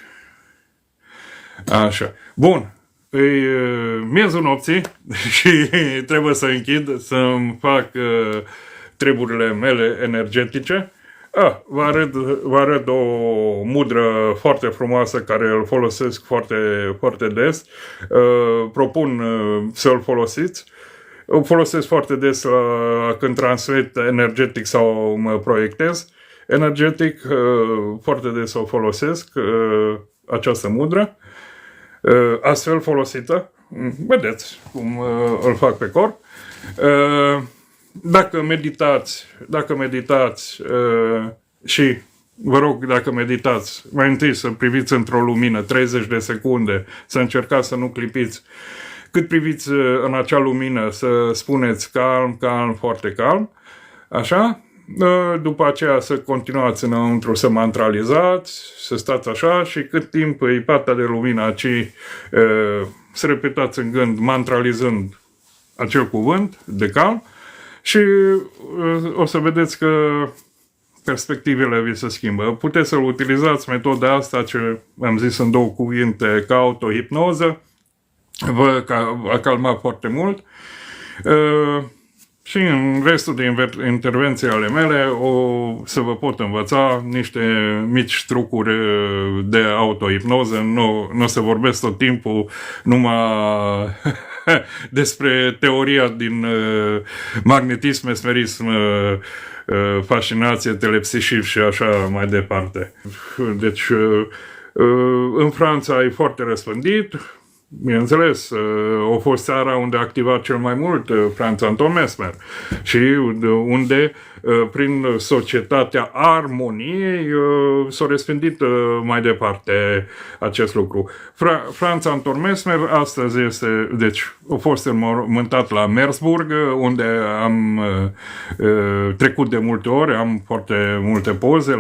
Așa. Bun. E miezul nopții și trebuie să închid, să-mi fac treburile mele energetice. Vă arăt o mudră foarte frumoasă care îl folosesc foarte, foarte des. Propun să-l folosiți. O folosesc foarte des când transmit energetic sau mă proiectez energetic. Foarte des o folosesc această mudră. Astfel folosită, vedeți cum îl fac pe corp. Dacă meditați și vă rog, dacă meditați, mai întâi să priviți într-o lumină 30 de secunde, să încercați să nu clipiți. Cât priviți în acea lumină, să spuneți calm, calm, foarte calm, așa. După aceea să continuați înăuntru să mantralizați, să stați așa și cât timp e partea de lumină aici, să repetați în gând, mantralizând acel cuvânt de calm și o să vedeți că perspectivele vi se schimbă. Puteți să-l utilizați metoda asta, ce am zis în 2 cuvinte, ca autohipnoză, vă a calmat foarte mult. Și în restul de intervenții ale mele să vă pot învăța niște mici trucuri de autohipnoză. Nu se vorbesc tot timpul numai despre teoria din magnetism, mesmerism, fascinație, telepsișiv și așa mai departe. Deci, în Franța e foarte răspândit. Bineînțeles, a fost țara unde a activat cel mai mult Franz Anton Mesmer și unde, prin societatea armoniei, s-a răspândit mai departe acest lucru. Franz Anton Mesmer astăzi este, deci, a fost înmormântat la Mersburg, unde am trecut de multe ori, am foarte multe poze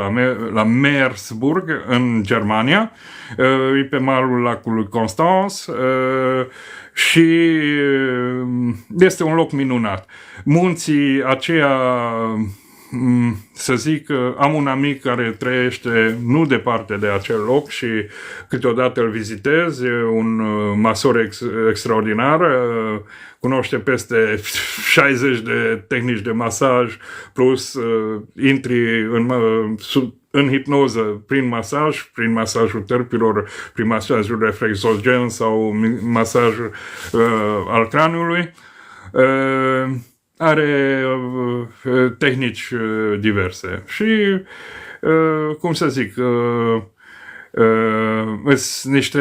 la Mersburg, în Germania, e pe malul lacului Constance, și este un loc minunat. Munții aceia, să zic, am un amic care trăiește nu departe de acel loc și câteodată îl vizitez, e un masor extraordinar, cunoaște peste 60 de tehnici de masaj, plus intri în hipnoză prin masajul tărpilor, prin masajul reflexogen sau masajul al craniului. Are tehnici diverse și, cum să zic, Sunt niște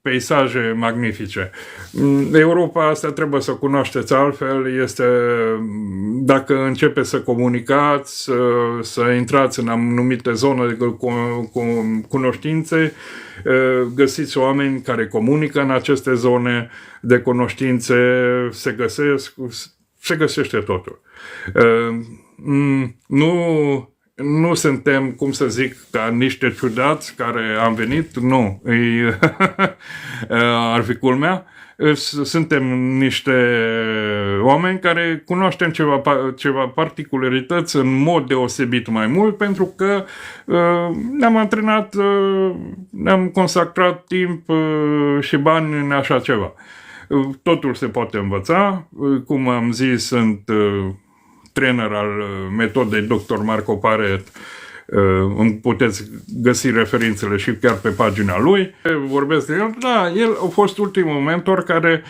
peisaje magnifice. Europa asta trebuie să o cunoașteți altfel, este dacă începe să comunicați, să intrați în anumite zone de cunoștințe, găsiți oameni care comunică în aceste zone de cunoștințe, se găsește totul. Nu suntem, cum să zic, ca niște ciudați care am venit, nu, ar fi culmea. Suntem niște oameni care cunoaștem ceva particularități în mod deosebit mai mult, pentru că ne-am antrenat, ne-am consacrat timp și bani în așa ceva. Totul se poate învăța. Cum am zis, sunt trainer al metodei Dr. Marco Paret. Puteți găsi referințele și chiar pe pagina lui. Vorbesc de el. Da, el a fost ultimul mentor care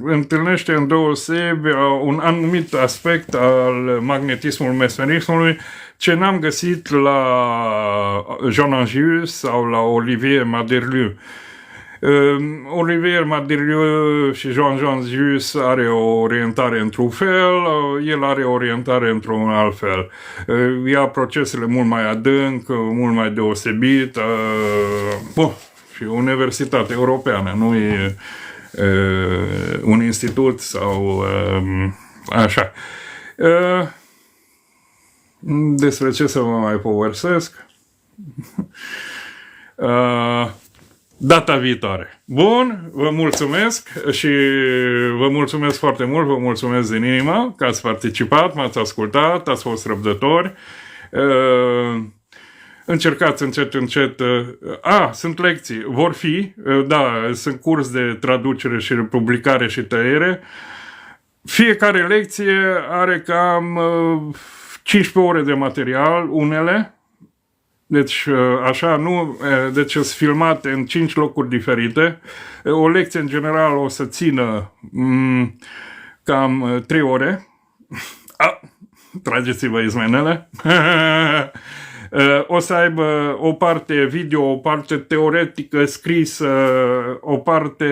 întâlnește îndeosebi un anumit aspect al magnetismului, mesmerismului, ce n-am găsit la Jean Angius sau la Olivier Maderlieu. Olivier Maderlieu și Jean Angius are o orientare într-un fel, el are o orientare într-un alt fel. Ia procesele mult mai adânc, mult mai deosebit. Și Universitatea Europeană, nu e un institut sau așa. Despre ce să vă mai povestesc? Data viitoare. Bun, vă mulțumesc și vă mulțumesc foarte mult, vă mulțumesc din inimă că ați participat, m-ați ascultat, ați fost răbdători. Încercați încet. Sunt lecții, vor fi, da, sunt curs de traducere și publicare și tăiere. Fiecare lecție are cam 15 ore de material, unele. Deci, așa, nu, deci sunt filmate în 5 locuri diferite. O lecție, în general, o să țină cam 3 ore. Trageți-vă izmenele. O să aibă o parte video, o parte teoretică, scrisă, o parte,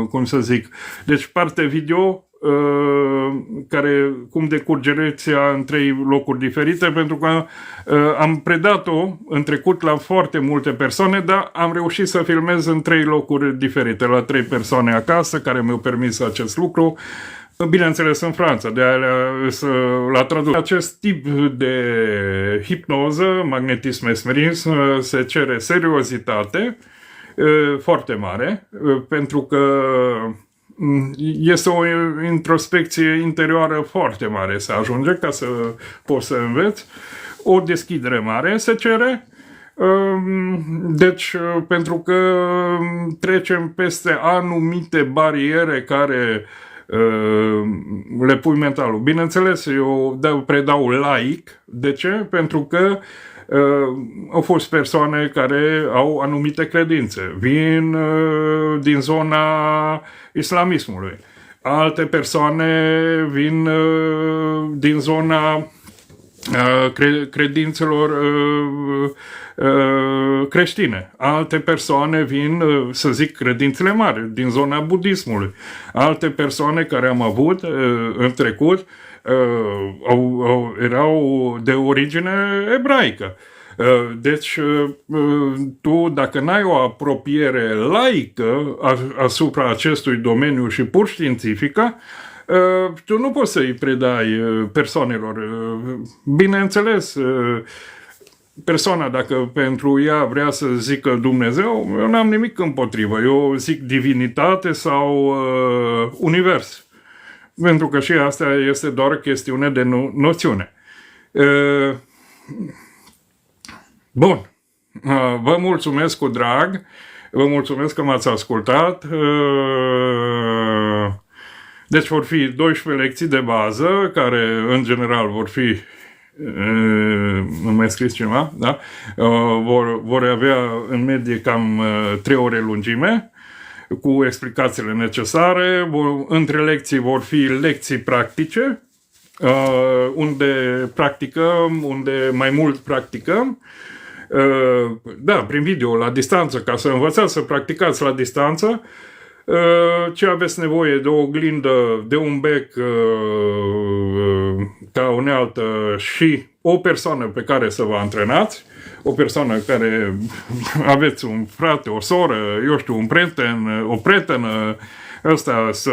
cum să zic, deci parte video, care cum decurge lecția în 3 locuri diferite, pentru că am predat-o în trecut la foarte multe persoane, dar am reușit să filmez în 3 locuri diferite, la 3 persoane acasă, care mi-au permis acest lucru. Bineînțeles în Franța, de aia la tradus. Acest tip de hipnoză, magnetism, mesmerism, se cere seriozitate foarte mare, pentru că este o introspecție interioară foarte mare să ajunge ca să poți să înveți. O deschidere mare se cere. Deci, pentru că trecem peste anumite bariere care le pui mentalul. Bineînțeles, eu predau laic. De ce? Pentru că au fost persoane care au anumite credințe. Vin din zona islamismului. Alte persoane vin din zona credințelor creștine. Alte persoane vin, să zic, credințele mari, din zona budismului. Alte persoane care am avut în trecut erau de origine ebraică. Deci, tu, dacă n-ai o apropiere laică asupra acestui domeniu și pur științifică, tu nu poți să-i predai persoanelor. Bineînțeles, persoana, dacă pentru ea vrea să zică Dumnezeu, eu n-am nimic împotrivă. Eu zic divinitate sau univers. Pentru că și asta este doar chestiune de noțiune. Bun. Vă mulțumesc cu drag. Vă mulțumesc că m-ați ascultat. Deci vor fi 12 lecții de bază, care în general vor fi, nu mai scris ceva, da? Vor avea în medie cam 3 ore lungime, cu explicațiile necesare. Între lecții vor fi lecții practice, unde practicăm, unde mai mult practicăm. Da, prin video, la distanță, ca să învățați să practicați la distanță. Ce aveți nevoie? De o oglindă, de un bec ca unealtă și o persoană pe care să vă antrenați, o persoană care aveți un frate, o soră, eu știu, un prieten, o prietenă, ăsta să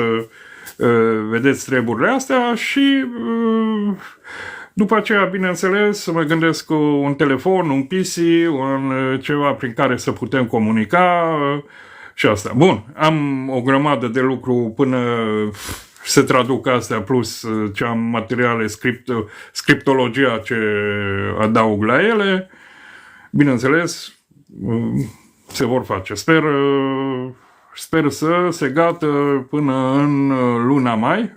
vedeți treburile astea și după aceea, bineînțeles, mă gândesc cu un telefon, un PC, ceva prin care să putem comunica și asta. Bun, am o grămadă de lucru până se traduc astea, plus ce am materiale, scriptologia ce adaug la ele. Bineînțeles, se vor face. Sper să se gată până în luna mai,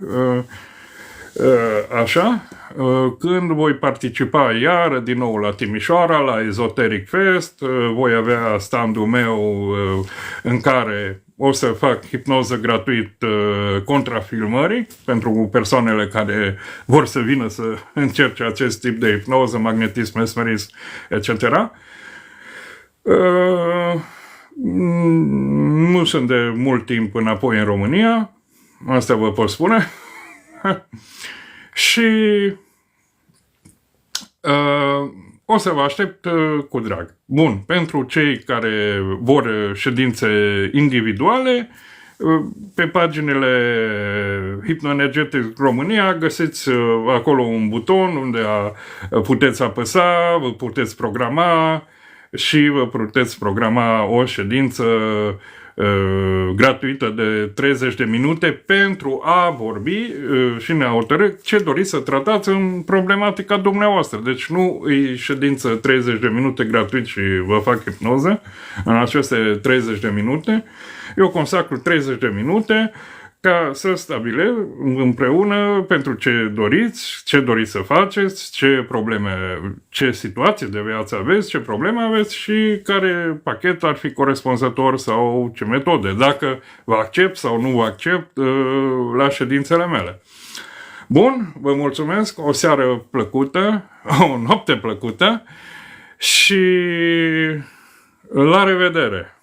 așa, când voi participa iar din nou la Timișoara, la Esoteric Fest. Voi avea standul meu în care o să fac hipnoză gratuit contra filmării pentru persoanele care vor să vină să încerce acest tip de hipnoză, magnetism, mesmerism, etc. Nu sunt de mult timp înapoi în România, asta vă pot spune. Și o să vă aștept cu drag. Bun, pentru cei care vor ședințe individuale, pe paginile Hypnoenergetic România găsiți acolo un buton unde puteți apăsa, vă puteți programa și vă puteți programa o ședință gratuită de 30 de minute pentru a vorbi și ne hotărâ ce doriți să tratați în problematica dumneavoastră. Deci nu e ședință 30 de minute gratuit și vă fac hipnoză în aceste 30 de minute. Eu consacru 30 de minute ca să stabileți împreună pentru ce doriți să faceți, ce probleme, ce situații de viață aveți, ce probleme aveți și care pachet ar fi corespunzător sau ce metode, dacă vă accept sau nu vă accept la ședințele mele. Bun, vă mulțumesc, o seară plăcută, o noapte plăcută și la revedere!